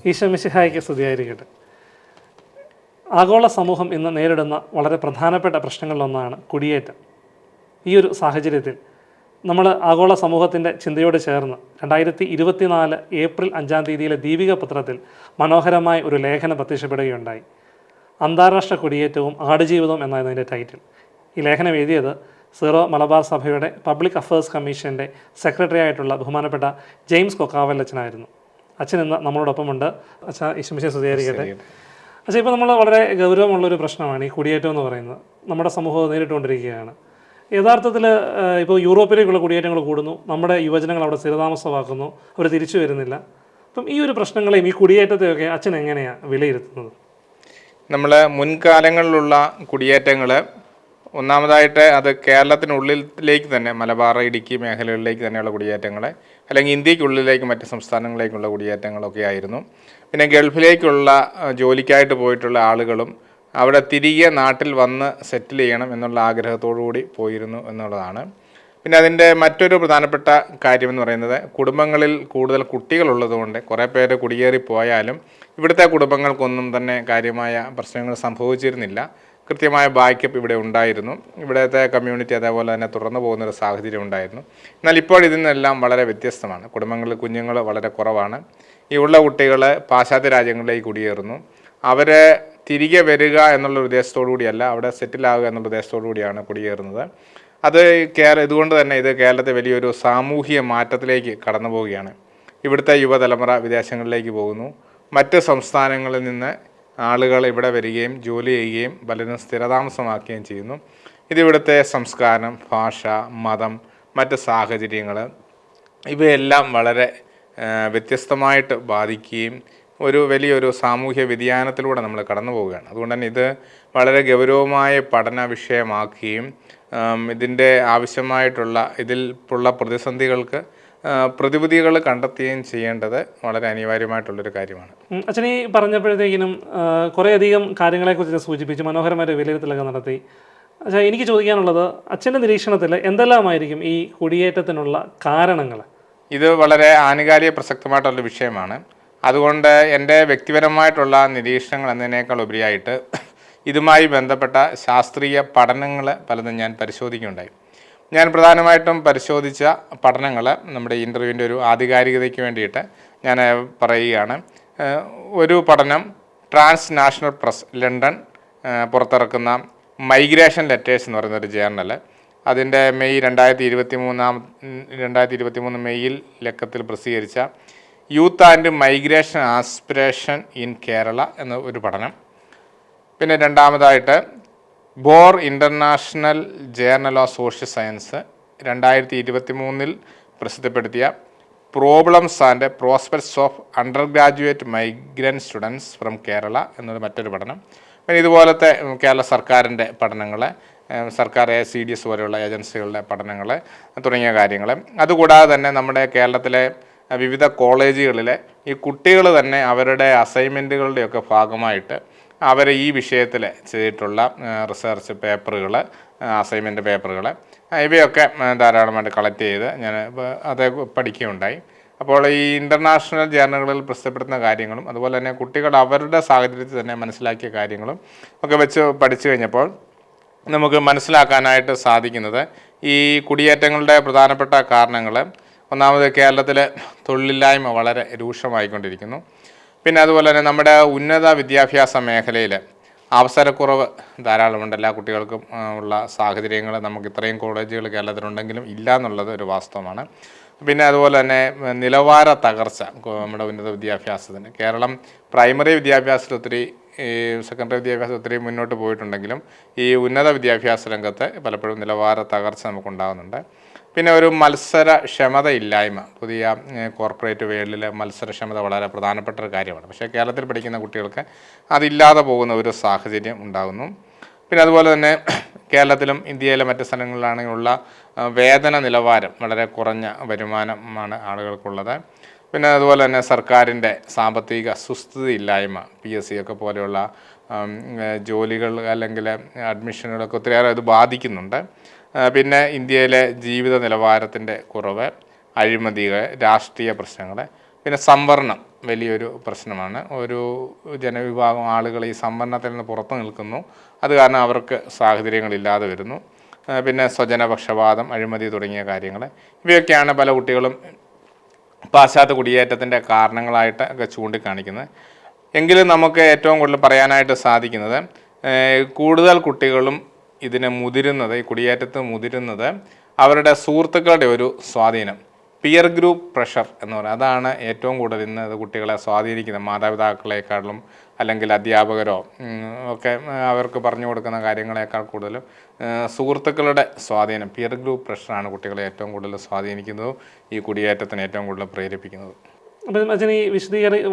ഈശോ മിശിഹായ്ക്ക് സ്തുതിയായിരിക്കട്ടെ. ആഗോള സമൂഹം ഇന്ന് നേരിടുന്ന വളരെ പ്രധാനപ്പെട്ട പ്രശ്നങ്ങളിലൊന്നാണ് കുടിയേറ്റം. ഈ ഒരു സാഹചര്യത്തിൽ നമ്മൾ ആഗോള സമൂഹത്തിൻ്റെ ചിന്തയോട് ചേർന്ന് 2024 ഏപ്രിൽ 5 തീയതിയിലെ ദീപിക പത്രത്തിൽ മനോഹരമായ ഒരു ലേഖനം പ്രത്യക്ഷപ്പെടുകയുണ്ടായി. അന്താരാഷ്ട്ര കുടിയേറ്റവും ആടുജീവിതവും എന്നായിരുന്നു അതിൻ്റെ ടൈറ്റിൽ. ഈ ലേഖനം എഴുതിയത് സീറോ മലബാർ സഭയുടെ പബ്ലിക് അഫയേഴ്സ് കമ്മീഷൻ്റെ സെക്രട്ടറി ആയിട്ടുള്ള ബഹുമാനപ്പെട്ട ജെയിംസ് കൊക്കാവൽ അച്ഛനായിരുന്നു. അച്ഛൻ ഇന്ന് നമ്മളോടൊപ്പമുണ്ട്. അച്ഛാ, ഈശോ മിശിഹായെ സ്തുതിയായിരിക്കട്ടെ. അച്ഛാ, ഇപ്പോൾ നമ്മൾ വളരെ ഗൗരവമുള്ളൊരു പ്രശ്നമാണ് ഈ കുടിയേറ്റം എന്ന് പറയുന്നത്. നമ്മുടെ സമൂഹം നേരിട്ടുകൊണ്ടിരിക്കുകയാണ്. യഥാർത്ഥത്തിൽ ഇപ്പോൾ യൂറോപ്പിലേക്കുള്ള കുടിയേറ്റങ്ങൾ കൂടുന്നു, നമ്മുടെ യുവജനങ്ങൾ അവിടെ സ്ഥിരതാമസമാക്കുന്നു, അവർ തിരിച്ചു വരുന്നില്ല. അപ്പം ഈ ഒരു പ്രശ്നങ്ങളെയും ഈ കുടിയേറ്റത്തെയൊക്കെ അച്ഛൻ എങ്ങനെയാണ് വിലയിരുത്തുന്നത്? നമ്മൾ മുൻകാലങ്ങളിലുള്ള കുടിയേറ്റങ്ങൾ ഒന്നാമതായിട്ട് അത് കേരളത്തിനുള്ളിലേക്ക് തന്നെ, മലബാർ ഇടുക്കി മേഖലകളിലേക്ക് തന്നെയുള്ള കുടിയേറ്റങ്ങൾ, അല്ലെങ്കിൽ ഇന്ത്യക്കുള്ളിലേക്ക് മറ്റ് സംസ്ഥാനങ്ങളിലേക്കുള്ള കുടിയേറ്റങ്ങളൊക്കെ ആയിരുന്നു. പിന്നെ ഗൾഫിലേക്കുള്ള ജോലിക്കായിട്ട് പോയിട്ടുള്ള ആളുകളും അവിടെ തിരികെ നാട്ടിൽ വന്ന് സെറ്റിൽ ചെയ്യണം എന്നുള്ള ആഗ്രഹത്തോടു കൂടി പോയിരുന്നു എന്നുള്ളതാണ്. പിന്നെ അതിൻ്റെ മറ്റൊരു പ്രധാനപ്പെട്ട കാര്യമെന്ന് പറയുന്നത്, കുടുംബങ്ങളിൽ കൂടുതൽ കുട്ടികളുള്ളതുകൊണ്ട് കുറേ പേര് കുടിയേറിപ്പോയാലും ഇവിടുത്തെ കുടുംബങ്ങൾക്കൊന്നും തന്നെ കാര്യമായ പ്രശ്നങ്ങൾ സംഭവിച്ചിരുന്നില്ല. കൃത്യമായ ബാക്കപ്പ് ഇവിടെ ഉണ്ടായിരുന്നു. ഇവിടുത്തെ കമ്മ്യൂണിറ്റി അതേപോലെ തന്നെ തുറന്നു പോകുന്നൊരു സാഹചര്യം ഉണ്ടായിരുന്നു. എന്നാൽ ഇപ്പോൾ ഇതിൽ നിന്നെല്ലാം വളരെ വ്യത്യസ്തമാണ്. കുടുംബങ്ങളിൽ കുഞ്ഞുങ്ങൾ വളരെ കുറവാണ്. ഈ ഉള്ള കുട്ടികൾ പാശ്ചാത്യ രാജ്യങ്ങളിലേക്ക് കുടിയേറുന്നു. അവരെ തിരികെ വരിക എന്നുള്ള ഉദ്ദേശത്തോടു കൂടിയല്ല, അവിടെ സെറ്റിലാവുക എന്നുള്ള ഉദ്ദേശത്തോടു കൂടിയാണ് കുടിയേറുന്നത്. അത് ഇതുകൊണ്ട് തന്നെ ഇത് കേരളത്തെ വലിയൊരു സാമൂഹിക മാറ്റത്തിലേക്ക് കടന്നു പോവുകയാണ്. ഇവിടുത്തെ യുവതലമുറ വിദേശങ്ങളിലേക്ക് പോകുന്നു. മറ്റ് സംസ്ഥാനങ്ങളിൽ നിന്ന് ആളുകൾ ഇവിടെ വരികയും ജോലി ചെയ്യുകയും പലരും സ്ഥിരതാമസമാക്കുകയും ചെയ്യുന്നു. ഇതിവിടുത്തെ സംസ്കാരം, ഭാഷ, മതം, മറ്റ് സാഹചര്യങ്ങൾ ഇവയെല്ലാം വളരെ വ്യത്യസ്തമായിട്ട് ബാധിക്കുകയും വലിയൊരു സാമൂഹ്യ വ്യതിയാനത്തിലൂടെ നമ്മൾ കടന്നു പോവുകയാണ്. അതുകൊണ്ട് തന്നെ ഇത് വളരെ ഗൗരവമായ പഠന വിഷയമാക്കുകയും ഇതിൻ്റെ ആവശ്യമായിട്ടുള്ള ഇതിലുള്ള പ്രതിസന്ധികൾക്ക് പ്രതിവിധികൾ കണ്ടെത്തുകയും ചെയ്യേണ്ടത് വളരെ അനിവാര്യമായിട്ടുള്ളൊരു കാര്യമാണ്. അച്ഛൻ ഈ പറഞ്ഞപ്പോഴത്തേക്കിനും കുറേയധികം കാര്യങ്ങളെക്കുറിച്ച് സൂചിപ്പിച്ച് മനോഹരമായ വിലയിരുത്തലൊക്കെ നടത്തി. അച്ഛാ, എനിക്ക് ചോദിക്കാനുള്ളത്, അച്ഛൻ്റെ നിരീക്ഷണത്തിൽ എന്തെല്ലാമായിരിക്കും ഈ കുടിയേറ്റത്തിനുള്ള കാരണങ്ങൾ? ഇത് വളരെ ആനുകാലിക പ്രസക്തമായിട്ടുള്ള വിഷയമാണ്. അതുകൊണ്ട് എൻ്റെ വ്യക്തിപരമായിട്ടുള്ള നിരീക്ഷണങ്ങൾ എന്നതിനേക്കാൾ ഉപരിയായിട്ട് ഇതുമായി ബന്ധപ്പെട്ട ശാസ്ത്രീയ പഠനങ്ങൾ പലതും ഞാൻ പരിശോധിക്കുകയുണ്ടായി. ഞാൻ പ്രധാനമായിട്ടും പരിശോധിച്ച പഠനങ്ങൾ നമ്മുടെ ഇൻ്റർവ്യൂവിൻ്റെ ഒരു ആധികാരികതയ്ക്ക് വേണ്ടിയിട്ട് ഞാൻ പറയുകയാണ്. ഒരു പഠനം ട്രാൻസ് നാഷണൽ പ്രസ് ലണ്ടൻ പുറത്തിറക്കുന്ന മൈഗ്രേഷൻ ലെറ്റേഴ്സ് എന്ന് പറയുന്നൊരു ജേർണൽ, അതിൻ്റെ മെയ് 2023 മെയ്യിൽ ലക്കത്തിൽ പ്രസിദ്ധീകരിച്ച youth and migration aspiration in Kerala എന്ന ഒരു പഠനം. പിന്നെ രണ്ടാമതായിട്ട് ബോർ international journal of social science 2023 പ്രസിദ്ധപ്പെടുത്തിയ problems and prospects of undergraduate migrant students from Kerala എന്നൊരു മറ്റൊരു പഠനം. പിന്നെ ഇതുപോലത്തെ കേരള സർക്കാരിൻ്റെ പഠനങ്ങൾ, സർക്കാർ CDS പോലെയുള്ള ഏജൻസികളുടെ പഠനങ്ങൾ തുടങ്ങിയ കാര്യങ്ങൾ. അതുകൂടാതെ തന്നെ നമ്മുടെ കേരളത്തിലെ വിവിധ കോളേജുകളിലെ ഈ കുട്ടികൾ തന്നെ അവരുടെ അസൈൻമെൻറ്റുകളുടെയൊക്കെ ഭാഗമായിട്ട് അവർ ഈ വിഷയത്തിൽ ചെയ്തിട്ടുള്ള റിസർച്ച് പേപ്പറുകൾ, അസൈൻമെൻറ്റ് പേപ്പറുകൾ ഇവയൊക്കെ ധാരാളമായിട്ട് കളക്ട് ചെയ്ത് ഞാൻ അത് പഠിക്കുകയുണ്ടായി. അപ്പോൾ ഈ ഇൻ്റർനാഷണൽ ജേർണലുകളിൽ പ്രസിദ്ധപ്പെടുത്തുന്ന കാര്യങ്ങളും അതുപോലെ തന്നെ കുട്ടികൾ അവരുടെ സാഹചര്യത്തിൽ തന്നെ മനസ്സിലാക്കിയ കാര്യങ്ങളും ഒക്കെ വെച്ച് പഠിച്ചു കഴിഞ്ഞപ്പോൾ നമുക്ക് മനസ്സിലാക്കാനായിട്ട് സാധിക്കുന്നത്, ഈ കുടിയേറ്റങ്ങളുടെ പ്രധാനപ്പെട്ട കാരണങ്ങൾ, ഒന്നാമത് കേരളത്തിൽ തൊഴിലില്ലായ്മ വളരെ രൂക്ഷമായിക്കൊണ്ടിരിക്കുന്നു. പിന്നെ അതുപോലെ തന്നെ നമ്മുടെ ഉന്നത വിദ്യാഭ്യാസ മേഖലയിൽ അവസരക്കുറവ് ധാരാളമുണ്ട്. എല്ലാ കുട്ടികൾക്കും ഉള്ള സാഹചര്യങ്ങൾ നമുക്ക് ഇത്രയും കോളേജുകൾ കേരളത്തിലുണ്ടെങ്കിലും ഇല്ല എന്നുള്ളത് ഒരു വാസ്തവമാണ്. പിന്നെ അതുപോലെ തന്നെ നിലവാര തകർച്ച നമ്മുടെ ഉന്നത വിദ്യാഭ്യാസത്തിന്. കേരളം പ്രൈമറി വിദ്യാഭ്യാസത്തിൽ ഒത്തിരി, സെക്കൻഡറി വിദ്യാഭ്യാസം ഒത്തിരി മുന്നോട്ട് പോയിട്ടുണ്ടെങ്കിലും ഈ ഉന്നത വിദ്യാഭ്യാസ രംഗത്ത് പലപ്പോഴും നിലവാര തകർച്ച നമുക്കുണ്ടാകുന്നുണ്ട്. പിന്നെ ഒരു മത്സരക്ഷമതയില്ലായ്മ, പുതിയ കോർപ്പറേറ്റ് വേൾഡിലെ മത്സരക്ഷമത വളരെ പ്രധാനപ്പെട്ട ഒരു കാര്യമാണ്. പക്ഷേ കേരളത്തിൽ പഠിക്കുന്ന കുട്ടികൾക്ക് അതില്ലാതെ പോകുന്ന ഒരു സാഹചര്യം ഉണ്ടാകുന്നു. പിന്നെ അതുപോലെ തന്നെ കേരളത്തിലും ഇന്ത്യയിലെ മറ്റ് സ്ഥലങ്ങളിലാണെങ്കിലുള്ള വേതന നിലവാരം വളരെ കുറഞ്ഞ വരുമാനമാണ് ആളുകൾക്കുള്ളത്. പിന്നെ അതുപോലെ തന്നെ സർക്കാരിൻ്റെ സാമ്പത്തിക സുസ്ഥിതിയില്ലായ്മ, PSC ഒക്കെ പോലെയുള്ള ജോലികൾ അല്ലെങ്കിൽ അഡ്മിഷനുകളൊക്കെ ഒത്തിരിയേറെ ഇത് ബാധിക്കുന്നുണ്ട്. പിന്നെ ഇന്ത്യയിലെ ജീവിത നിലവാരത്തിൻ്റെ കുറവ്, അഴിമതികൾ, രാഷ്ട്രീയ പ്രശ്നങ്ങൾ, പിന്നെ സംവരണം വലിയൊരു പ്രശ്നമാണ്. ഒരു ജനവിഭാഗം ആളുകൾ ഈ സംവരണത്തിൽ നിന്ന് പുറത്തു നിൽക്കുന്നു. അത് കാരണം അവർക്ക് സാഹചര്യങ്ങളില്ലാതെ വരുന്നു. പിന്നെ സ്വജനപക്ഷപാതം, അഴിമതി തുടങ്ങിയ കാര്യങ്ങൾ, ഇവയൊക്കെയാണ് പല കുട്ടികളും പാശ്ചാത്യ കുടിയേറ്റത്തിൻ്റെ കാരണങ്ങളായിട്ട് ഒക്കെ ചൂണ്ടിക്കാണിക്കുന്നത്. എങ്കിലും നമുക്ക് ഏറ്റവും കൂടുതൽ പറയാനായിട്ട് സാധിക്കുന്നത് കൂടുതൽ കുട്ടികളും ഇതിനെ മുതിരുന്നത്, ഈ കുടിയേറ്റത്ത് മുതിരുന്നത് അവരുടെ സുഹൃത്തുക്കളുടെ ഒരു സ്വാധീനം, പിയർ ഗ്രൂപ്പ് പ്രഷർ എന്ന് പറയുന്നത്, അതാണ് ഏറ്റവും കൂടുതൽ ഇന്ന് ഇത് കുട്ടികളെ സ്വാധീനിക്കുന്നത്. മാതാപിതാക്കളെക്കാളും അല്ലെങ്കിൽ അധ്യാപകരോ ഒക്കെ അവർക്ക് പറഞ്ഞു കൊടുക്കുന്ന കാര്യങ്ങളെക്കാൾ കൂടുതലും സുഹൃത്തുക്കളുടെ സ്വാധീനം, പിയർ ഗ്രൂപ്പ് പ്രഷറാണ് കുട്ടികളെ ഏറ്റവും കൂടുതൽ സ്വാധീനിക്കുന്നതും ഈ കുടിയേറ്റത്തിന് ഏറ്റവും കൂടുതൽ പ്രേരിപ്പിക്കുന്നത്. അപ്പം അച്ഛൻ ഈ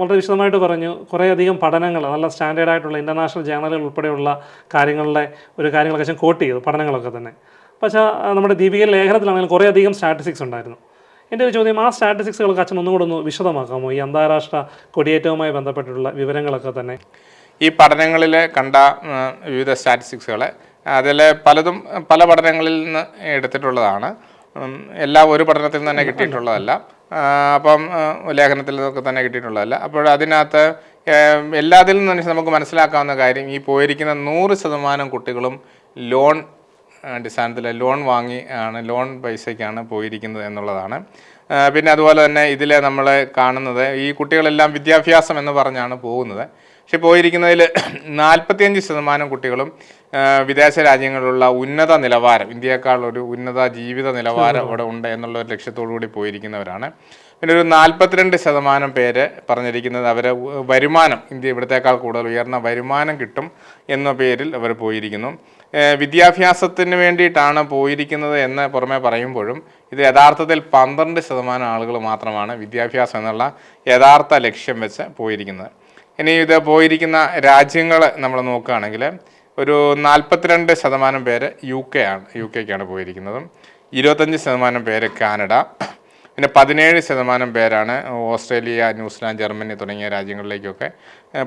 വളരെ വിശദമായിട്ട് പറഞ്ഞു. കുറേയധികം പഠനങ്ങൾ, നല്ല സ്റ്റാൻഡേർഡ് ആയിട്ടുള്ള ഇൻ്റർനാഷണൽ ജേണലുകൾ ഉൾപ്പെടെയുള്ള കാര്യങ്ങളൊക്കെ അച്ഛൻ കോട്ട് ചെയ്തു, പഠനങ്ങളൊക്കെ തന്നെ. പക്ഷേ നമ്മുടെ ദീപിക ലേഖനത്തിലാണെങ്കിലും കുറേയധികം സ്റ്റാറ്റിസ്റ്റിക്സ് ഉണ്ടായിരുന്നു. എൻ്റെ ഒരു ചോദ്യം, ആ സ്റ്റാറ്റിസ്റ്റിക്സുകളൊക്കെ അച്ഛൻ ഒന്നുകൂടെ ഒന്ന് വിശദമാക്കാമോ? ഈ അന്താരാഷ്ട്ര കുടിയേറ്റവുമായി ബന്ധപ്പെട്ടിട്ടുള്ള വിവരങ്ങളൊക്കെ തന്നെ ഈ പഠനങ്ങളിൽ കണ്ട വിവിധ സ്റ്റാറ്റിസ്റ്റിക്സുകളെ, അതിൽ പലതും പല പഠനങ്ങളിൽ നിന്ന് എടുത്തിട്ടുള്ളതാണ്. എല്ലാം ഒരു പഠനത്തിൽ നിന്ന് തന്നെ കിട്ടിയിട്ടുള്ളതല്ല. അപ്പം ലേഖനത്തിൽ നിന്നൊക്കെ തന്നെ കിട്ടിയിട്ടുള്ളതല്ല. അപ്പോൾ അതിനകത്ത് എല്ലാത്തിൽ നിന്നും തന്നെ നമുക്ക് മനസ്സിലാക്കാവുന്ന കാര്യം, ഈ പോയിരിക്കുന്ന 100% കുട്ടികളും ലോൺ അടിസ്ഥാനത്തിൽ ലോൺ വാങ്ങി ആണ്, ലോൺ പൈസയ്ക്കാണ് പോയിരിക്കുന്നത് എന്നുള്ളതാണ്. പിന്നെ അതുപോലെ തന്നെ ഇതിൽ നമ്മൾ കാണുന്നത്, ഈ കുട്ടികളെല്ലാം വിദ്യാഭ്യാസം എന്ന് പറഞ്ഞാണ് പോകുന്നത്. പക്ഷെ പോയിരിക്കുന്നതിൽ 45% കുട്ടികളും വിദേശ രാജ്യങ്ങളിലുള്ള ഉന്നത നിലവാരം, ഇന്ത്യയെക്കാൾ ഒരു ഉന്നത ജീവിത നിലവാരം അവിടെ ഉണ്ട് എന്നുള്ള ഒരു ലക്ഷ്യത്തോടു കൂടി പോയിരിക്കുന്നവരാണ്. പിന്നെ ഒരു 42% പേര് പറഞ്ഞിരിക്കുന്നത് അവരെ വരുമാനം, ഇവിടത്തേക്കാൾ കൂടുതൽ ഉയർന്ന വരുമാനം കിട്ടും എന്ന പേരിൽ അവർ പോയിരിക്കുന്നു. വിദ്യാഭ്യാസത്തിന് വേണ്ടിയിട്ടാണ് പോയിരിക്കുന്നത് എന്ന് പുറമെ പറയുമ്പോഴും ഇത് യഥാർത്ഥത്തിൽ 12% ആളുകൾ മാത്രമാണ് വിദ്യാഭ്യാസം എന്നുള്ള യഥാർത്ഥ ലക്ഷ്യം വെച്ച് പോയിരിക്കുന്നത്. ഇനി ഇത് പോയിരിക്കുന്ന രാജ്യങ്ങൾ നമ്മൾ നോക്കുകയാണെങ്കിൽ ഒരു 42% പേര് യു കെക്കാണ് പോയിരിക്കുന്നതും, 25% പേര് കാനഡ, പിന്നെ 17% പേരാണ് ഓസ്ട്രേലിയ, ന്യൂസിലാൻഡ്, ജർമ്മനി തുടങ്ങിയ രാജ്യങ്ങളിലേക്കൊക്കെ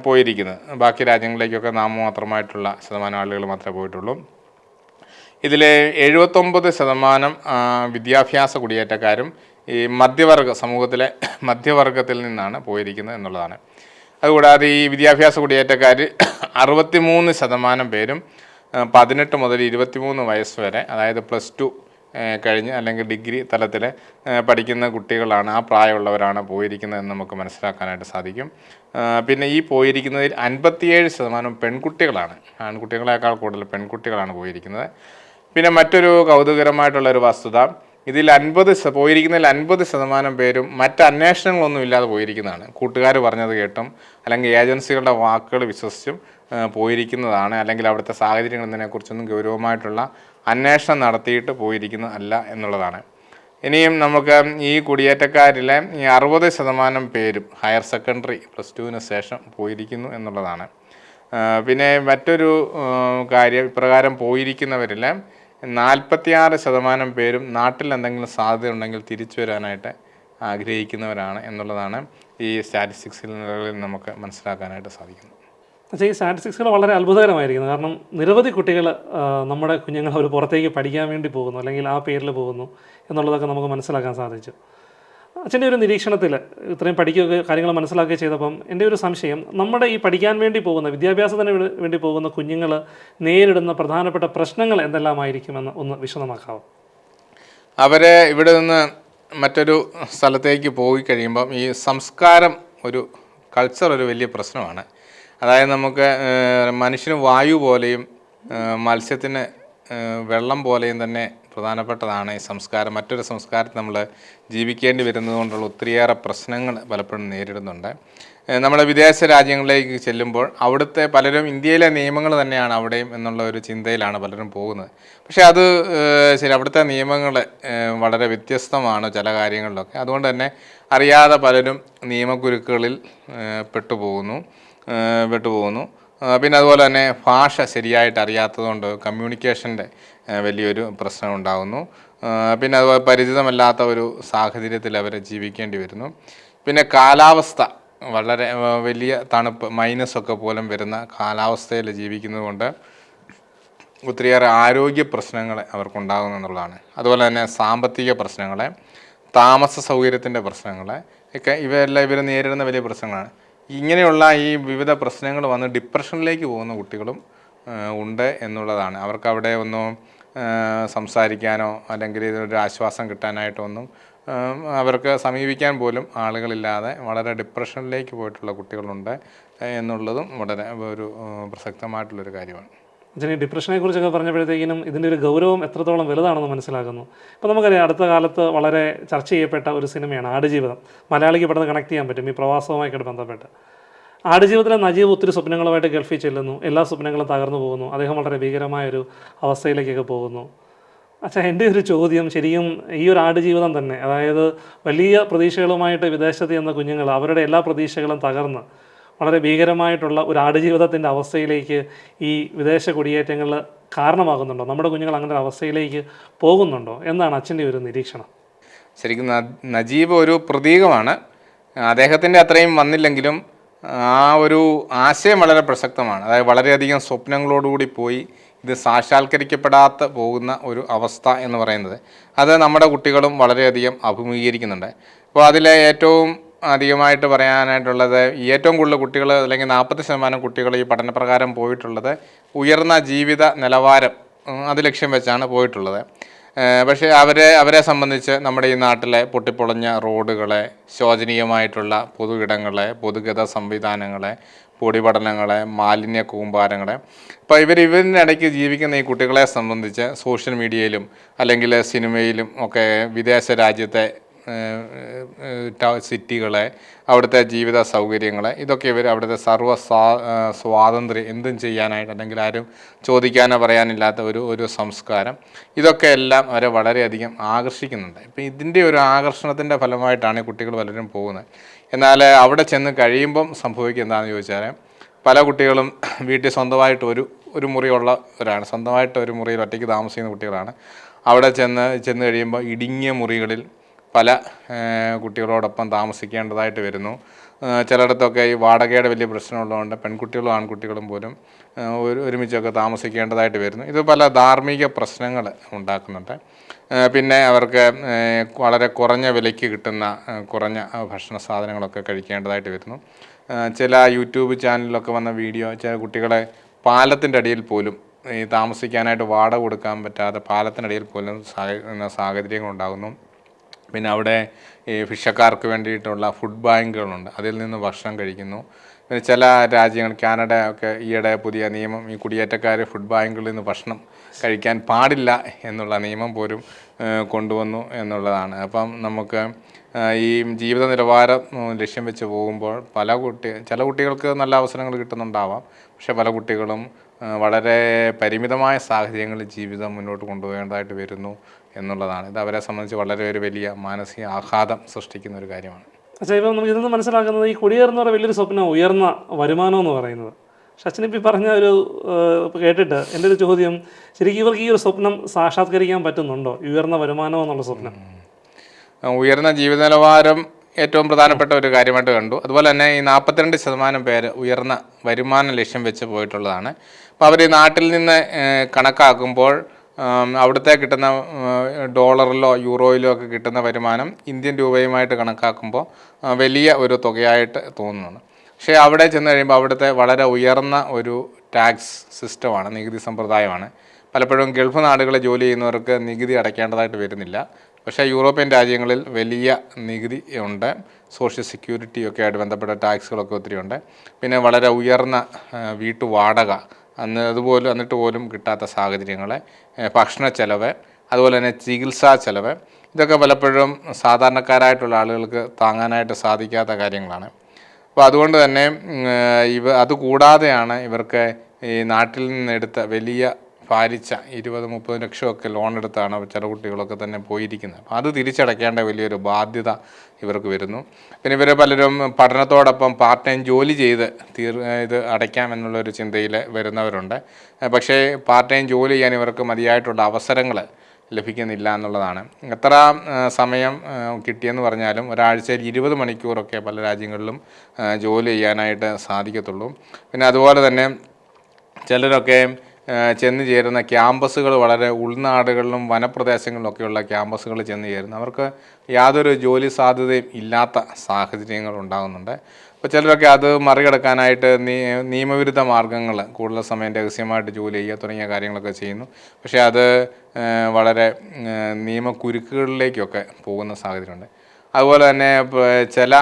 പോയിരിക്കുന്നത്. ബാക്കി രാജ്യങ്ങളിലേക്കൊക്കെ നാമമാത്രമായിട്ടുള്ള ശതമാനം ആളുകൾ മാത്രമേ പോയിട്ടുള്ളൂ. ഇതിൽ 79% വിദ്യാഭ്യാസ കുടിയേറ്റക്കാരും ഈ സമൂഹത്തിലെ മധ്യവർഗത്തിൽ നിന്നാണ് പോയിരിക്കുന്നത് എന്നുള്ളതാണ്. അതുകൂടാതെ ഈ വിദ്യാഭ്യാസ കുടിയേറ്റക്കാർ 63% പേരും 18 മുതൽ 23 വയസ്സ് വരെ, അതായത് +2 കഴിഞ്ഞ് അല്ലെങ്കിൽ ഡിഗ്രി തലത്തിൽ പഠിക്കുന്ന കുട്ടികളാണ്, ആ പ്രായമുള്ളവരാണ് പോയിരിക്കുന്നതെന്ന് നമുക്ക് മനസ്സിലാക്കാനായിട്ട് സാധിക്കും. പിന്നെ ഈ പോയിരിക്കുന്നതിൽ 57% പെൺകുട്ടികളാണ്, ആൺകുട്ടികളെക്കാൾ കൂടുതൽ പെൺകുട്ടികളാണ് പോയിരിക്കുന്നത്. പിന്നെ മറ്റൊരു കൗതുകരമായിട്ടുള്ളൊരു വസ്തുത, ഇതിൽ പോയിരിക്കുന്നതിൽ 50% പേരും മറ്റ് അന്വേഷണങ്ങളൊന്നും ഇല്ലാതെ പോയിരിക്കുന്നതാണ്. കൂട്ടുകാർ പറഞ്ഞത് കേട്ടും അല്ലെങ്കിൽ ഏജൻസികളുടെ വാക്കുകൾ വിശ്വസിച്ചും പോയിരിക്കുന്നതാണ്, അല്ലെങ്കിൽ അവിടുത്തെ സാഹചര്യങ്ങൾ എന്നതിനെക്കുറിച്ചൊന്നും ഗൗരവമായിട്ടുള്ള അന്വേഷണം നടത്തിയിട്ട് പോയിരിക്കുന്നതല്ല എന്നുള്ളതാണ്. ഇനിയും നമുക്ക് ഈ കുടിയേറ്റക്കാരിലെ ഈ 60% പേരും ഹയർ സെക്കൻഡറി +2 ശേഷം പോയിരിക്കുന്നു എന്നുള്ളതാണ്. പിന്നെ മറ്റൊരു കാര്യം, ഇപ്രകാരം പോയിരിക്കുന്നവരിൽ 46% പേരും നാട്ടിൽ എന്തെങ്കിലും സാധ്യത ഉണ്ടെങ്കിൽ തിരിച്ചു വരാനായിട്ട് ആഗ്രഹിക്കുന്നവരാണ് എന്നുള്ളതാണ് ഈ സ്റ്റാറ്റിസ്റ്റിക്സിൽ നമുക്ക് മനസ്സിലാക്കാനായിട്ട് സാധിക്കുന്നത്. പക്ഷേ ഈ സ്റ്റാറ്റിസ്റ്റിക്സുകൾ വളരെ അത്ഭുതകരമായിരിക്കുന്നു. കാരണം നിരവധി കുട്ടികൾ നമ്മുടെ കുഞ്ഞുങ്ങൾ അവർ പുറത്തേക്ക് പഠിക്കാൻ വേണ്ടി പോകുന്നു, അല്ലെങ്കിൽ ആ പേരിൽ പോകുന്നു എന്നുള്ളതൊക്കെ നമുക്ക് മനസ്സിലാക്കാൻ സാധിച്ചു. അച്ഛൻ്റെ ഒരു നിരീക്ഷണത്തിൽ ഇത്രയും പഠിക്കുകയൊക്കെ കാര്യങ്ങൾ മനസ്സിലാക്കുകയും ചെയ്തപ്പം എൻ്റെ ഒരു സംശയം, നമ്മുടെ ഈ പഠിക്കാൻ വേണ്ടി പോകുന്ന, വിദ്യാഭ്യാസത്തിന് വേണ്ടി പോകുന്ന കുഞ്ഞുങ്ങൾ നേരിടുന്ന പ്രധാനപ്പെട്ട പ്രശ്നങ്ങൾ എന്തെല്ലാമായിരിക്കുമെന്ന് ഒന്ന് വിശദമാക്കാമോ? അവർ ഇവിടെ നിന്ന് മറ്റൊരു സ്ഥലത്തേക്ക് പോയി കഴിയുമ്പം ഈ സംസ്കാരം, ഒരു കൾച്ചർ ഒരു വലിയ പ്രശ്നമാണ്. അതായത് നമുക്ക് മനുഷ്യന് വായു പോലെയും മത്സ്യത്തിന് വെള്ളം പോലെയും തന്നെ പ്രധാനപ്പെട്ടതാണ് ഈ സംസ്കാരം. മറ്റൊരു സംസ്കാരത്തിൽ നമ്മൾ ജീവിക്കേണ്ടി വരുന്നത് കൊണ്ടുള്ള ഒത്തിരിയേറെ പ്രശ്നങ്ങൾ പലപ്പോഴും നേരിടുന്നുണ്ട്. നമ്മൾ വിദേശ രാജ്യങ്ങളിലേക്ക് ചെല്ലുമ്പോൾ അവിടുത്തെ പലരും ഇന്ത്യയിലെ നിയമങ്ങൾ തന്നെയാണ് അവിടെയും എന്നുള്ള ഒരു ചിന്തയിലാണ് പലരും പോകുന്നത്. പക്ഷേ അത് ശരി, അവിടുത്തെ നിയമങ്ങൾ വളരെ വ്യത്യസ്തമാണ് ചില കാര്യങ്ങളിലൊക്കെ. അതുകൊണ്ട് തന്നെ അറിയാതെ പലരും നിയമക്കുരുക്കുകളിൽ പെട്ടുപോകുന്നു. പിന്നെ അതുപോലെ തന്നെ ഭാഷ ശരിയായിട്ട് അറിയാത്തതുകൊണ്ട് കമ്മ്യൂണിക്കേഷൻ്റെ വലിയൊരു പ്രശ്നം ഉണ്ടാകുന്നു. പിന്നെ അതുപോലെ പരിചിതമല്ലാത്ത ഒരു സാഹചര്യത്തിൽ അവർ ജീവിക്കേണ്ടി വരുന്നു. പിന്നെ കാലാവസ്ഥ, വളരെ വലിയ തണുപ്പ്, -ഒക്കെ പോലും വരുന്ന കാലാവസ്ഥയിൽ ജീവിക്കുന്നത് കൊണ്ട് ഒത്തിരിയേറെ ആരോഗ്യ പ്രശ്നങ്ങൾ അവർക്കുണ്ടാകുന്നു എന്നുള്ളതാണ്. അതുപോലെ തന്നെ സാമ്പത്തിക പ്രശ്നങ്ങൾ, താമസ സൗകര്യത്തിൻ്റെ പ്രശ്നങ്ങൾ, ഒക്കെ ഇവയെല്ലാം ഇവർ നേരിടുന്ന വലിയ പ്രശ്നങ്ങളാണ്. ഇങ്ങനെയുള്ള ഈ വിവിധ പ്രശ്നങ്ങൾ വന്ന് ഡിപ്രഷനിലേക്ക് പോകുന്ന കുട്ടികളും ഉണ്ട് എന്നുള്ളതാണ്. അവർക്കവിടെ ഒന്നും സംസാരിക്കാനോ അല്ലെങ്കിൽ ഇതിനൊരു ആശ്വാസം കിട്ടാനായിട്ടോ ഒന്നും അവർക്ക് സമീപിക്കാൻ പോലും ആളുകളില്ലാതെ വളരെ ഡിപ്രഷനിലേക്ക് പോയിട്ടുള്ള കുട്ടികളുണ്ട് എന്നുള്ളതും വളരെ ഒരു പ്രസക്തമായിട്ടുള്ളൊരു കാര്യമാണ്. ഈ ഡിപ്രഷനെ കുറിച്ചൊക്കെ പറഞ്ഞപ്പോഴത്തേക്കിനും ഇതിൻ്റെ ഒരു ഗൗരവം എത്രത്തോളം വലുതാണെന്ന് മനസ്സിലാക്കുന്നു. ഇപ്പോൾ നമുക്കറിയാം, അടുത്ത കാലത്ത് വളരെ ചർച്ച ചെയ്യപ്പെട്ട ഒരു സിനിമയാണ് ആടുജീവിതം. മലയാളിക്ക് പെട്ടെന്ന് കണക്ട് ചെയ്യാൻ പറ്റും ഈ പ്രവാസവുമായിട്ട് ബന്ധപ്പെട്ട്. ആടുജീവിതത്തിലെ നജീബ് ഒത്തിരി സ്വപ്നങ്ങളുമായിട്ട് ഗൾഫിൽ ചെല്ലുന്നു. എല്ലാ സ്വപ്നങ്ങളും തകർന്നു പോകുന്നു. അദ്ദേഹം വളരെ ഭീകരമായൊരു അവസ്ഥയിലേക്കൊക്കെ പോകുന്നു. എൻ്റെ ഒരു ചോദ്യം, ശരിക്കും ഈ ഒരു ആടുജീവിതം തന്നെ, അതായത് വലിയ പ്രതീക്ഷകളുമായിട്ട് വിദേശത്ത് ചെന്ന കുഞ്ഞുങ്ങൾ അവരുടെ എല്ലാ പ്രതീക്ഷകളും തകർന്ന് വളരെ ഭീകരമായിട്ടുള്ള ഒരു ആടുജീവിതത്തിൻ്റെ അവസ്ഥയിലേക്ക് ഈ വിദേശ കുടിയേറ്റങ്ങൾ കാരണമാകുന്നുണ്ടോ? നമ്മുടെ കുഞ്ഞുങ്ങൾ അങ്ങനെ ഒരു അവസ്ഥയിലേക്ക് പോകുന്നുണ്ടോ എന്നാണ് അച്ഛൻ്റെ ഒരു നിരീക്ഷണം. ശരിക്കും നജീബ് ഒരു പ്രതീകമാണ്. അദ്ദേഹത്തിൻ്റെ അത്രയും വന്നില്ലെങ്കിലും ആ ഒരു ആശയം വളരെ പ്രസക്തമാണ്. അതായത് വളരെയധികം സ്വപ്നങ്ങളോടുകൂടി പോയി ഇത് സാക്ഷാത്കരിക്കപ്പെടാത്ത പോകുന്ന ഒരു അവസ്ഥ എന്ന് പറയുന്നത് അത് നമ്മുടെ കുട്ടികളും വളരെയധികം അഭിമുഖീകരിക്കുന്നുണ്ട്. അപ്പോൾ അതിലെ ഏറ്റവും അധികമായിട്ട് പറയാനായിട്ടുള്ളത്, ഏറ്റവും കൂടുതൽ കുട്ടികൾ അല്ലെങ്കിൽ 40% കുട്ടികൾ ഈ പഠനപ്രകാരം പോയിട്ടുള്ളത് ഉയർന്ന ജീവിത നിലവാരം അത് ലക്ഷ്യം വെച്ചാണ് പോയിട്ടുള്ളത്. പക്ഷേ അവരെ സംബന്ധിച്ച് നമ്മുടെ ഈ നാട്ടിലെ പൊട്ടിപ്പൊളഞ്ഞ റോഡുകളെ, ശോചനീയമായിട്ടുള്ള പൊതു ഇടങ്ങളെ, പൊതുഗത സംവിധാനങ്ങളെ, പൊടിപടലങ്ങളെ, മാലിന്യ കൂമ്പാരങ്ങളെ, അപ്പോൾ ഇവരിടയ്ക്ക് ജീവിക്കുന്ന ഈ കുട്ടികളെ സംബന്ധിച്ച് സോഷ്യൽ മീഡിയയിലും അല്ലെങ്കിൽ സിനിമയിലും ഒക്കെ വിദേശ രാജ്യത്തെ സിറ്റികളെ, അവിടുത്തെ ജീവിത സൗകര്യങ്ങളെ, ഇതൊക്കെ അവിടുത്തെ സ്വാതന്ത്ര്യം, എന്തും ചെയ്യാനായിട്ട് അല്ലെങ്കിൽ ആരും ചോദിക്കാനോ പറയാനില്ലാത്ത ഒരു സംസ്കാരം, ഇതൊക്കെ എല്ലാം അവരെ വളരെയധികം ആകർഷിക്കുന്നുണ്ട്. ഇപ്പം ഇതിൻ്റെ ഒരു ആകർഷണത്തിൻ്റെ ഫലമായിട്ടാണ് കുട്ടികൾ പലരും പോകുന്നത്. എന്നാൽ അവിടെ ചെന്ന് കഴിയുമ്പം സംഭവിക്കുക എന്താണെന്ന് ചോദിച്ചാൽ, പല കുട്ടികളും വീട്ടിൽ സ്വന്തമായിട്ട് ഒരു മുറിയുള്ളവരാണ്, സ്വന്തമായിട്ട് ഒരു മുറിയിൽ ഒറ്റയ്ക്ക് താമസിക്കുന്ന കുട്ടികളാണ്. അവിടെ ചെന്ന് കഴിയുമ്പോൾ ഇടുങ്ങിയ മുറികളിൽ പല കുട്ടികളോടൊപ്പം താമസിക്കേണ്ടതായിട്ട് വരുന്നു. ചിലയിടത്തൊക്കെ ഈ വാടകയുടെ വലിയ പ്രശ്നമുള്ളതുകൊണ്ട് പെൺകുട്ടികളും ആൺകുട്ടികളും പോലും ഒരുമിച്ചൊക്കെ താമസിക്കേണ്ടതായിട്ട് വരുന്നു. ഇത് പല ധാർമ്മിക പ്രശ്നങ്ങൾ ഉണ്ടാക്കുന്നുണ്ട്. പിന്നെ അവർക്ക് വളരെ കുറഞ്ഞ വിലയ്ക്ക് കിട്ടുന്ന കുറഞ്ഞ ഭക്ഷണ സാധനങ്ങളൊക്കെ കഴിക്കേണ്ടതായിട്ട് വരുന്നു. ചില യൂട്യൂബ് ചാനലിലൊക്കെ വന്ന വീഡിയോ, ചില കുട്ടികളെ പാലത്തിൻ്റെ അടിയിൽ പോലും ഈ താമസിക്കാനായിട്ട് വാടക കൊടുക്കാൻ പറ്റാതെ പാലത്തിനടിയിൽ പോലും സാഹചര്യങ്ങളുണ്ടാകുന്നു. പിന്നെ അവിടെ ഈ ഭിക്ഷക്കാർക്ക് വേണ്ടിയിട്ടുള്ള ഫുഡ് ബാങ്കുകളുണ്ട്, അതിൽ നിന്ന് ഭക്ഷണം കഴിക്കുന്നു. പിന്നെ ചില രാജ്യങ്ങൾ, കാനഡ ഒക്കെ ഈയിടെ പുതിയ നിയമം, ഈ കുടിയേറ്റക്കാർ ഫുഡ് ബാങ്കുകളിൽ നിന്ന് ഭക്ഷണം കഴിക്കാൻ പാടില്ല എന്നുള്ള നിയമം പോലും കൊണ്ടുവന്നു എന്നുള്ളതാണ്. അപ്പം നമുക്ക് ഈ ജീവിത നിലവാരം ലക്ഷ്യം വെച്ച് പോകുമ്പോൾ ചില കുട്ടികൾക്ക് നല്ല അവസരങ്ങൾ കിട്ടുന്നുണ്ടാവാം. പക്ഷേ പല കുട്ടികളും വളരെ പരിമിതമായ സാഹചര്യങ്ങളിൽ ജീവിതം മുന്നോട്ട് കൊണ്ടുപോകേണ്ടതായിട്ട് വരുന്നു എന്നുള്ളതാണ്. ഇത് അവരെ സംബന്ധിച്ച് വളരെ ഒരു വലിയ മാനസിക ആഘാതം സൃഷ്ടിക്കുന്ന ഒരു കാര്യമാണ്. പക്ഷേ ഇപ്പം നമുക്ക് ഇതിൽ നിന്ന് മനസ്സിലാക്കുന്നത്, ഈ കുടിയേറുന്ന പറഞ്ഞ വലിയൊരു സ്വപ്നം ഉയർന്ന വരുമാനം എന്ന് പറയുന്നത്. പക്ഷെ അച്ഛനിപ്പോൾ പറഞ്ഞ ഒരു കേട്ടിട്ട് എൻ്റെ ഒരു ചോദ്യം, ശരിക്കും ഇവർക്ക് ഈ ഒരു സ്വപ്നം സാക്ഷാത്കരിക്കാൻ പറ്റുന്നുണ്ടോ? ഉയർന്ന വരുമാനം എന്നുള്ള സ്വപ്നം. ഉയർന്ന ജീവിത നിലവാരം ഏറ്റവും പ്രധാനപ്പെട്ട ഒരു കാര്യമായിട്ട് കണ്ടു. അതുപോലെ തന്നെ ഈ 42% പേര് ഉയർന്ന വരുമാനം ലക്ഷ്യം വെച്ച് പോയിട്ടുള്ളതാണ്. അപ്പോൾ അവർ ഈ നാട്ടിൽ നിന്ന് കണക്കാക്കുമ്പോൾ അവിടുത്തെ കിട്ടുന്ന ഡോളറിലോ യൂറോയിലോ ഒക്കെ കിട്ടുന്ന വരുമാനം ഇന്ത്യൻ രൂപയുമായിട്ട് കണക്കാക്കുമ്പോൾ വലിയ ഒരു തുകയായിട്ട് തോന്നുന്നു. പക്ഷേ അവിടെ ചെന്ന് കഴിയുമ്പോൾ അവിടുത്തെ വളരെ ഉയർന്ന ഒരു ടാക്സ് സിസ്റ്റമാണ്, നികുതി സമ്പ്രദായമാണ്. പലപ്പോഴും ഗൾഫ് നാടുകളിൽ ജോലി ചെയ്യുന്നവർക്ക് നികുതി അടയ്ക്കേണ്ടതായിട്ട് വരുന്നില്ല. പക്ഷേ യൂറോപ്യൻ രാജ്യങ്ങളിൽ വലിയ നികുതി ഉണ്ട്, സോഷ്യൽ സെക്യൂരിറ്റി ഒക്കെ ആയിട്ട് ബന്ധപ്പെട്ട ടാക്സുകളൊക്കെ ഒത്തിരി ഉണ്ട്. പിന്നെ വളരെ ഉയർന്ന വീട്ടുവാടക എന്നിട്ട് പോലും കിട്ടാത്ത സാഹചര്യങ്ങൾ, ഭക്ഷണ ചെലവ്, അതുപോലെ തന്നെ ചികിത്സാ ചെലവ്, ഇതൊക്കെ പലപ്പോഴും സാധാരണക്കാരായിട്ടുള്ള ആളുകൾക്ക് താങ്ങാനായിട്ട് സാധിക്കാത്ത കാര്യങ്ങളാണ്. അപ്പോൾ അതുകൊണ്ട് തന്നെ അതുകൂടാതെയാണ് ഇവർക്ക് ഈ നാട്ടിൽ നിന്നെടുത്ത വലിയ ഭാരിച്ച 20-30 ലക്ഷമൊക്കെ ലോൺ എടുത്താണ് ചില കുട്ടികളൊക്കെ തന്നെ പോയിരിക്കുന്നത്. അപ്പോൾ അത് തിരിച്ചടയ്ക്കേണ്ട വലിയൊരു ബാധ്യത ഇവർക്ക് വരുന്നു. പിന്നെ ഇവർ പലരും പഠനത്തോടൊപ്പം പാർട്ട് ടൈം ജോലി ചെയ്ത് ഇത് അടയ്ക്കാമെന്നുള്ളൊരു ചിന്തയിൽ വരുന്നവരുണ്ട്. പക്ഷേ പാർട്ട് ടൈം ജോലി ചെയ്യാൻ ഇവർക്ക് മതിയായിട്ടുള്ള അവസരങ്ങൾ ലഭിക്കുന്നില്ല എന്നുള്ളതാണ്. എത്ര സമയം കിട്ടിയെന്ന് പറഞ്ഞാലും ഒരാഴ്ചയിൽ 20 മണിക്കൂറൊക്കെ പല രാജ്യങ്ങളിലും ജോലി ചെയ്യാനായിട്ട് സാധിക്കത്തുള്ളൂ. പിന്നെ അതുപോലെ തന്നെ ചിലരൊക്കെ ചെന്ന് ചേരുന്ന ക്യാമ്പസുകൾ വളരെ ഉൾനാടുകളിലും വനപ്രദേശങ്ങളിലൊക്കെയുള്ള ക്യാമ്പസുകൾ ചെന്ന് ചേരുന്നു. അവർക്ക് യാതൊരു ജോലി സാധ്യതയും ഇല്ലാത്ത സാഹചര്യങ്ങൾ ഉണ്ടാകുന്നുണ്ട്. അപ്പോൾ ചിലരൊക്കെ അത് മറികടക്കാനായിട്ട് നിയമവിരുദ്ധ മാർഗ്ഗങ്ങൾ, കൂടുതൽ സമയം രഹസ്യമായിട്ട് ജോലി ചെയ്യുക തുടങ്ങിയ കാര്യങ്ങളൊക്കെ ചെയ്യുന്നു. പക്ഷേ അത് വളരെ നിയമക്കുരുക്കുകളിലേക്കൊക്കെ പോകുന്ന സാഹചര്യമുണ്ട്. അതുപോലെ തന്നെ ചില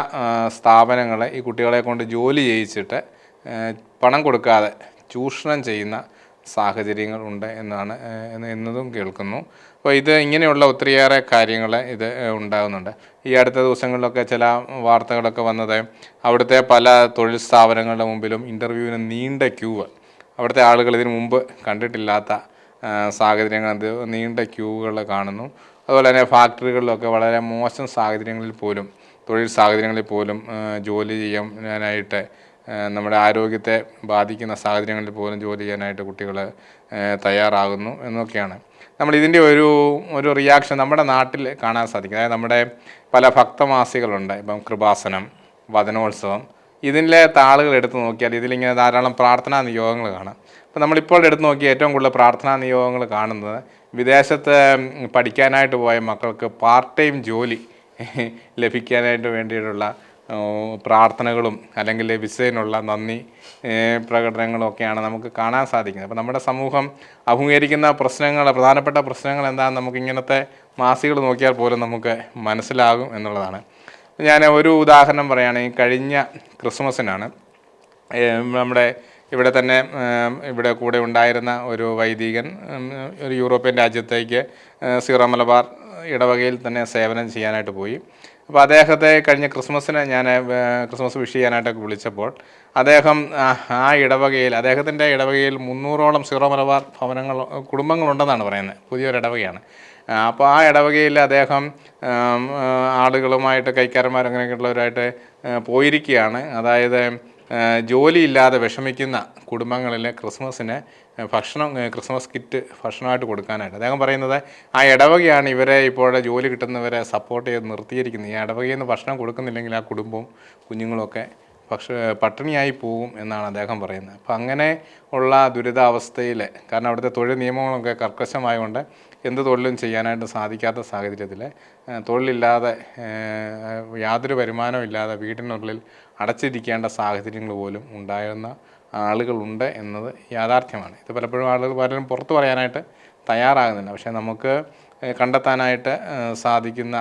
സ്ഥാപനങ്ങൾ ഈ കുട്ടികളെ കൊണ്ട് ജോലി ചെയ്യിച്ചിട്ട് പണം കൊടുക്കാതെ ചൂഷണം ചെയ്യുന്ന സാഹചര്യങ്ങൾ ഉണ്ട് എന്നതും കേൾക്കുന്നു. അപ്പോൾ ഇങ്ങനെയുള്ള ഒത്തിരിയേറെ കാര്യങ്ങൾ ഉണ്ടാകുന്നുണ്ട്. ഈ അടുത്ത ദിവസങ്ങളിലൊക്കെ ചില വാർത്തകളൊക്കെ വന്നത് അവിടുത്തെ പല തൊഴിൽ സ്ഥാപനങ്ങളുടെ മുമ്പിലും ഇൻ്റർവ്യൂവിന് നീണ്ട ക്യൂവ്, അവിടുത്തെ ആളുകൾ ഇതിനു മുമ്പ് കണ്ടിട്ടില്ലാത്ത സാഹചര്യങ്ങൾ, നീണ്ട ക്യൂവുകൾ കാണുന്നു. അതുപോലെ തന്നെ ഫാക്ടറികളിലൊക്കെ വളരെ മോശം സാഹചര്യങ്ങളിൽ പോലും, തൊഴിൽ സാഹചര്യങ്ങളിൽ പോലും ജോലി ചെയ്യാനായിട്ട്, നമ്മുടെ ആരോഗ്യത്തെ ബാധിക്കുന്ന സാഹചര്യങ്ങളിൽ പോലും ജോലി ചെയ്യാനായിട്ട് കുട്ടികൾ തയ്യാറാകുന്നു എന്നൊക്കെയാണ്. നമ്മളിതിൻ്റെ ഒരു റിയാക്ഷൻ നമ്മുടെ നാട്ടിൽ കാണാൻ സാധിക്കും. അതായത് നമ്മുടെ പല ഭക്തമാസികളുണ്ട്. ഇപ്പം കൃപാസനം, വചനോത്സവം, ഇതിലെ താളുകൾ എടുത്ത് നോക്കിയാൽ ഇതിലിങ്ങനെ ധാരാളം പ്രാർത്ഥനാ നിയോഗങ്ങൾ കാണാം. അപ്പോൾ നമ്മളിപ്പോൾ എടുത്ത് നോക്കിയാൽ ഏറ്റവും കൂടുതൽ പ്രാർത്ഥനാ നിയോഗങ്ങൾ കാണുന്നത് വിദേശത്ത് പഠിക്കാനായിട്ട് പോയ മക്കൾക്ക് പാർട്ട് ടൈം ജോലി ലഭിക്കാനായിട്ട് വേണ്ടിയിട്ടുള്ള പ്രാർത്ഥനകളും അല്ലെങ്കിൽ വിസയിനുള്ള നന്ദി പ്രകടനങ്ങളും ഒക്കെയാണ് നമുക്ക് കാണാൻ സാധിക്കുന്നത്. അപ്പോൾ നമ്മുടെ സമൂഹം അഭിമുഖീകരിക്കുന്ന പ്രധാനപ്പെട്ട പ്രശ്നങ്ങൾ എന്താണെന്ന് നമുക്ക് ഇങ്ങനത്തെ മാസികൾ നോക്കിയാൽ പോലും നമുക്ക് മനസ്സിലാകും എന്നുള്ളതാണ്. ഞാൻ ഒരു ഉദാഹരണം പറയുകയാണെങ്കിൽ, കഴിഞ്ഞ ക്രിസ്മസിനാണ് നമ്മുടെ ഇവിടെ തന്നെ ഇവിടെ കൂടെ ഉണ്ടായിരുന്ന ഒരു വൈദികൻ ഒരു യൂറോപ്യൻ രാജ്യത്തേക്ക് സീറോ മലബാർ ഇടവകയിൽ തന്നെ സേവനം ചെയ്യാനായിട്ട് പോയി. അപ്പോൾ അദ്ദേഹത്തെ കഴിഞ്ഞ ക്രിസ്മസിന് ഞാൻ ക്രിസ്മസ് വിഷ് ചെയ്യാനായിട്ടൊക്കെ വിളിച്ചപ്പോൾ അദ്ദേഹം അദ്ദേഹത്തിൻ്റെ ഇടവകയിൽ 300ഓളം സീറോ മലബാർ കുടുംബങ്ങളുണ്ടെന്നാണ് പറയുന്നത്. പുതിയൊരു ഇടവകയാണ്. അപ്പോൾ ആ ഇടവകയിൽ അദ്ദേഹം ആളുകളുമായിട്ട്, കൈക്കാരന്മാർ അങ്ങനെയൊക്കെയുള്ളവരായിട്ട് പോയിരിക്കുകയാണ്. അതായത് ജോലിയില്ലാതെ വിഷമിക്കുന്ന കുടുംബങ്ങളിൽ ക്രിസ്മസിന് ക്രിസ്മസ് കിറ്റ് ഭക്ഷണമായിട്ട് കൊടുക്കാനായിട്ട്. അദ്ദേഹം പറയുന്നത് ആ ഇടവകയാണ് ഇവരെ ഇപ്പോൾ ജോലി കിട്ടുന്നവരെ സപ്പോർട്ട് ചെയ്ത് നിർത്തിയിരിക്കുന്നത്. ഈ ഇടവകയിൽ നിന്ന് ഭക്ഷണം കൊടുക്കുന്നില്ലെങ്കിൽ ആ കുടുംബവും കുഞ്ഞുങ്ങളൊക്കെ പട്ടിണിയായി പോകും എന്നാണ് അദ്ദേഹം പറയുന്നത്. അപ്പോൾ അങ്ങനെ ഉള്ള ദുരിതാവസ്ഥയിൽ, കാരണം അവിടുത്തെ തൊഴിൽ നിയമങ്ങളൊക്കെ കർക്കശമായതുകൊണ്ട് എന്ത് തൊഴിലും ചെയ്യാനായിട്ട് സാധിക്കാത്ത സാഹചര്യത്തിൽ തൊഴിലില്ലാതെ, യാതൊരു വരുമാനവും ഇല്ലാതെ വീടിനുള്ളിൽ അടച്ചിരിക്കേണ്ട സാഹചര്യങ്ങൾ പോലും ഉണ്ടായിരുന്ന ആളുകളുണ്ട് എന്നത് യാഥാർത്ഥ്യമാണ്. ഇത് പലപ്പോഴും പലരും പുറത്ത് പറയാനായിട്ട് തയ്യാറാകുന്നില്ല. പക്ഷേ നമുക്ക് കണ്ടെത്താനായിട്ട് സാധിക്കുന്ന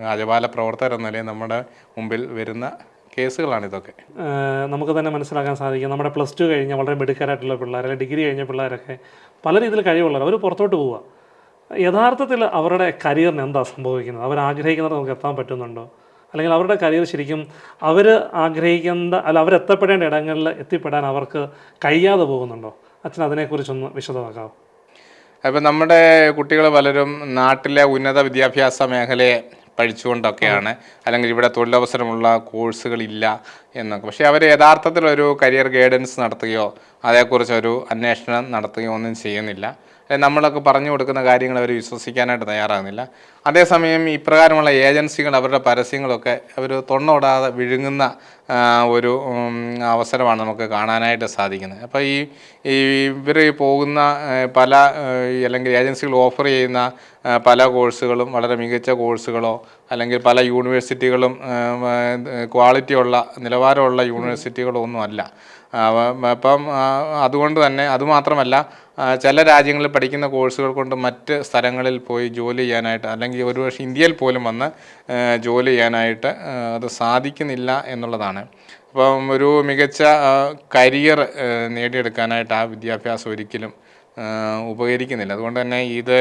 രാജപാല പ്രവർത്തകർ എന്ന നിലയിൽ നമ്മുടെ മുമ്പിൽ വരുന്ന കേസുകളാണിതൊക്കെ. നമുക്ക് തന്നെ മനസ്സിലാക്കാൻ സാധിക്കും, നമ്മുടെ +2 കഴിഞ്ഞ വളരെ മിടുക്കരായിട്ടുള്ള പിള്ളേർ, അല്ലെങ്കിൽ ഡിഗ്രി കഴിഞ്ഞ പിള്ളേരൊക്കെ പല രീതിയിൽ കഴിവുള്ളവർ, അവർ പുറത്തോട്ട് പോവുക. യഥാർത്ഥത്തിൽ അവരുടെ കരിയറിന് എന്താ സംഭവിക്കുന്നത്? അവർ ആഗ്രഹിക്കുന്നത് നമുക്ക് എത്താൻ പറ്റുന്നുണ്ടോ? അല്ലെങ്കിൽ അവരുടെ കരിയർ ശരിക്കും അവർ അവരെത്തപ്പെടേണ്ട ഇടങ്ങളിൽ എത്തിപ്പെടാൻ അവർക്ക് കഴിയാതെ പോകുന്നുണ്ടോ? അച്ഛൻ അതിനെക്കുറിച്ചൊന്ന് വിശദമാക്കാമോ? അപ്പം നമ്മുടെ കുട്ടികൾ പലരും നാട്ടിലെ ഉന്നത വിദ്യാഭ്യാസ മേഖലയെ പഠിച്ചുകൊണ്ടൊക്കെയാണ്, അല്ലെങ്കിൽ ഇവിടെ തൊഴിലവസരമുള്ള കോഴ്സുകളില്ല എന്നൊക്കെ. പക്ഷേ അവർ യഥാർത്ഥത്തിലൊരു കരിയർ ഗൈഡൻസ് നടത്തുകയോ അതേക്കുറിച്ചൊരു അന്വേഷണം നടത്തുകയോ ഒന്നും ചെയ്യുന്നില്ല. നമ്മളൊക്കെ പറഞ്ഞു കൊടുക്കുന്ന കാര്യങ്ങൾ അവർ വിശ്വസിക്കാനായിട്ട് തയ്യാറാകുന്നില്ല. അതേസമയം ഇപ്രകാരമുള്ള ഏജൻസികൾ അവരുടെ പരസ്യങ്ങളൊക്കെ അവർ തൊണ്ണോടാതെ വിഴുങ്ങുന്ന ഒരു അവസരമാണ് നമുക്ക് കാണാനായിട്ട് സാധിക്കുന്നത്. അപ്പോൾ ഇവർ പോകുന്ന പല, അല്ലെങ്കിൽ ഏജൻസികൾ ഓഫർ ചെയ്യുന്ന പല കോഴ്സുകളും വളരെ മികച്ച കോഴ്സുകളോ, അല്ലെങ്കിൽ പല യൂണിവേഴ്സിറ്റികളും ക്വാളിറ്റിയുള്ള, നിലവാരമുള്ള യൂണിവേഴ്സിറ്റികളോ ഒന്നും അല്ല. അപ്പം അതുകൊണ്ട് തന്നെ, അതുമാത്രമല്ല, ചില രാജ്യങ്ങളിൽ പഠിക്കുന്ന കോഴ്സുകൾ കൊണ്ട് മറ്റ് സ്ഥലങ്ങളിൽ പോയി ജോലി ചെയ്യാനായിട്ട്, അല്ലെങ്കിൽ ഒരുപക്ഷെ ഇന്ത്യയിൽ പോലും വന്ന് ജോലി ചെയ്യാനായിട്ട് അത് സാധിക്കുന്നില്ല എന്നുള്ളതാണ്. അപ്പം ഒരു മികച്ച കരിയർ നേടിയെടുക്കാനായിട്ട് ആ വിദ്യാഭ്യാസം ഒരിക്കലും ഉപകരിക്കുന്നില്ല. അതുകൊണ്ട് തന്നെ ഇത്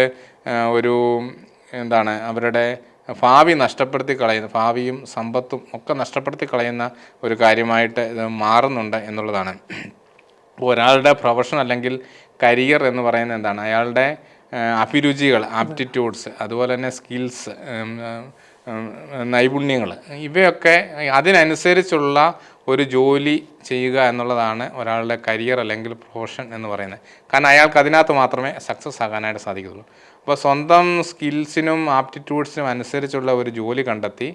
അവരുടെ ഭാവി നഷ്ടപ്പെടുത്തി കളയുന്ന, ഭാവിയും സമ്പത്തും ഒക്കെ നഷ്ടപ്പെടുത്തി കളയുന്ന ഒരു കാര്യമായിട്ട് ഇത് മാറുന്നുണ്ട് എന്നുള്ളതാണ്. ഒരാളുടെ പ്രൊഫഷൻ അല്ലെങ്കിൽ കരിയർ എന്ന് പറയുന്നത് എന്താണ്? അയാളുടെ അഭിരുചികൾ, ആപ്റ്റിറ്റ്യൂഡ്സ്, അതുപോലെ തന്നെ സ്കിൽസ്, നൈപുണ്യങ്ങൾ, ഇവയൊക്കെ അതിനനുസരിച്ചുള്ള ഒരു ജോലി ചെയ്യുക എന്നുള്ളതാണ് ഒരാളുടെ കരിയർ അല്ലെങ്കിൽ പ്രൊഫഷൻ എന്ന് പറയുന്നത്. കാരണം അയാൾക്ക് അതിനകത്ത് മാത്രമേ സക്സസ് ആകാനായിട്ട് സാധിക്കുകയുള്ളൂ. അപ്പോൾ സ്വന്തം സ്കിൽസിനും ആപ്റ്റിറ്റ്യൂഡ്സിനും അനുസരിച്ചുള്ള ഒരു ജോലി കണ്ടെത്തി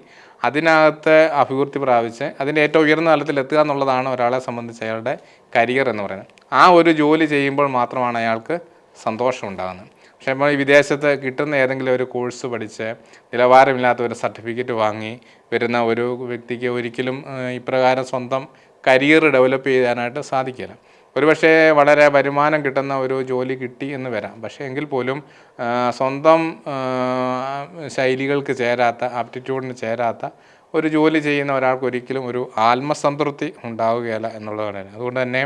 അതിനകത്ത് അഭിവൃദ്ധി പ്രാപിച്ച് അതിൻ്റെ ഏറ്റവും ഉയർന്ന തലത്തിൽ എത്തുക എന്നുള്ളതാണ് ഒരാളെ സംബന്ധിച്ച് അയാളുടെ കരിയർ എന്ന് പറയുന്നത്. ആ ഒരു ജോലി ചെയ്യുമ്പോൾ മാത്രമാണ് അയാൾക്ക് സന്തോഷം ഉണ്ടാകുന്നത്. പക്ഷേ നമ്മൾ ഈ വിദേശത്ത് കിട്ടുന്ന ഏതെങ്കിലും ഒരു കോഴ്സ് പഠിച്ച് നിലവാരമില്ലാത്ത ഒരു സർട്ടിഫിക്കറ്റ് വാങ്ങി വരുന്ന ഒരു വ്യക്തിക്ക് ഒരിക്കലും ഇപ്രകാരം സ്വന്തം കരിയർ ഡെവലപ്പ് ചെയ്യാനായിട്ട് സാധിക്കില്ല. ഒരുപക്ഷെ വളരെ വരുമാനം കിട്ടുന്ന ഒരു ജോലി കിട്ടി എന്ന് വരാം, പക്ഷേ എങ്കിൽ പോലും സ്വന്തം ശൈലികൾക്ക് ചേരാത്ത, ആപ്റ്റിറ്റ്യൂഡിന് ചേരാത്ത ഒരു ജോലി ചെയ്യുന്ന ഒരാൾക്ക് ഒരിക്കലും ഒരു ആത്മസംതൃപ്തി ഉണ്ടാവുകയില്ല എന്നുള്ളതാണ്. അതുകൊണ്ട് തന്നെ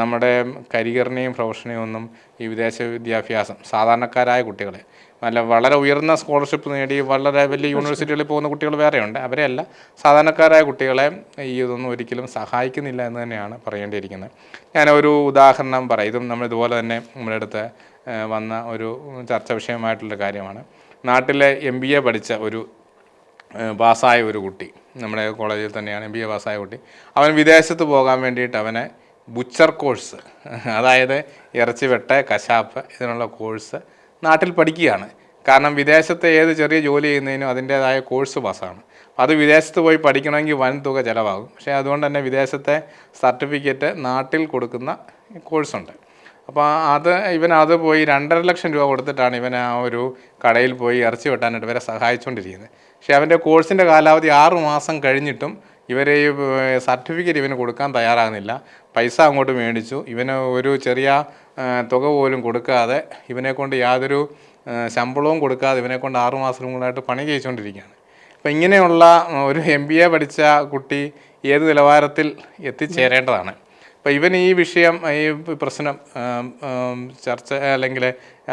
നമ്മുടെ കരിയറിനെയും പ്രൊഫഷനെയും ഒന്നും ഈ വിദേശ വിദ്യാഭ്യാസം സാധാരണക്കാരായ കുട്ടികളെ വളരെ ഉയർന്ന സ്കോളർഷിപ്പ് നേടി വളരെ വലിയ യൂണിവേഴ്സിറ്റികളിൽ പോകുന്ന കുട്ടികൾ വേറെയുണ്ട്, അവരെയല്ല സാധാരണക്കാരായ കുട്ടികളെ ഈ ഇതൊന്നും ഒരിക്കലും സഹായിക്കുന്നില്ല എന്ന് തന്നെയാണ് പറയേണ്ടിയിരിക്കുന്നത്. ഞാനൊരു ഉദാഹരണം പറയാം. ഇതും നമ്മളിതുപോലെ തന്നെ നമ്മുടെ അടുത്ത് വന്ന ഒരു ചർച്ച വിഷയമായിട്ടുള്ള കാര്യമാണ്. നാട്ടിലെ MBA പഠിച്ച ഒരു പാസ്സായ ഒരു കുട്ടി, നമ്മുടെ കോളേജിൽ തന്നെയാണ് MBA പാസ്സായ കുട്ടി, അവൻ വിദേശത്ത് പോകാൻ വേണ്ടിയിട്ട് അവനെ ബുച്ചർ കോഴ്സ്, അതായത് ഇറച്ചി വെട്ട്, കശാപ്പ്, ഇതിനുള്ള കോഴ്സ് നാട്ടിൽ പഠിക്കുകയാണ്. കാരണം വിദേശത്തെ ഏത് ചെറിയ ജോലി ചെയ്യുന്നതിനും അതിൻ്റേതായ കോഴ്സ് പാസ്സാണ്. അത് വിദേശത്ത് പോയി പഠിക്കണമെങ്കിൽ വൻ തുക ചിലവാകും. പക്ഷേ അതുകൊണ്ട് തന്നെ വിദേശത്തെ സർട്ടിഫിക്കറ്റ് നാട്ടിൽ കൊടുക്കുന്ന കോഴ്സുണ്ട്. അപ്പോൾ ഇവനത് പോയി 2.5 ലക്ഷം രൂപ കൊടുത്തിട്ടാണ് ഇവൻ ആ ഒരു കടയിൽ പോയി ഇറച്ചി വെട്ടാനായിട്ട് ഇവരെ സഹായിച്ചുകൊണ്ടിരിക്കുന്നത്. പക്ഷേ അവൻ്റെ കോഴ്സിൻ്റെ കാലാവധി 6 മാസം കഴിഞ്ഞിട്ടും ഇവരെ ഈ സർട്ടിഫിക്കറ്റ് ഇവന് കൊടുക്കാൻ തയ്യാറാകുന്നില്ല. പൈസ അങ്ങോട്ട് മേടിച്ചു, ഇവന് ഒരു ചെറിയ തുക പോലും കൊടുക്കാതെ, ഇവനെക്കൊണ്ട് യാതൊരു ശമ്പളവും കൊടുക്കാതെ ഇവനെക്കൊണ്ട് 6 മാസം കൊണ്ടായിട്ട് പണി ചെയ്തുകൊണ്ടിരിക്കുകയാണ്. അപ്പോൾ ഇങ്ങനെയുള്ള ഒരു MBA പഠിച്ച കുട്ടി ഏത് നിലവാരത്തിൽ എത്തിച്ചേരേണ്ടതാണ്. അപ്പോൾ ഇവൻ ഈ വിഷയം, ഈ പ്രശ്നം ചർച്ച അല്ലെങ്കിൽ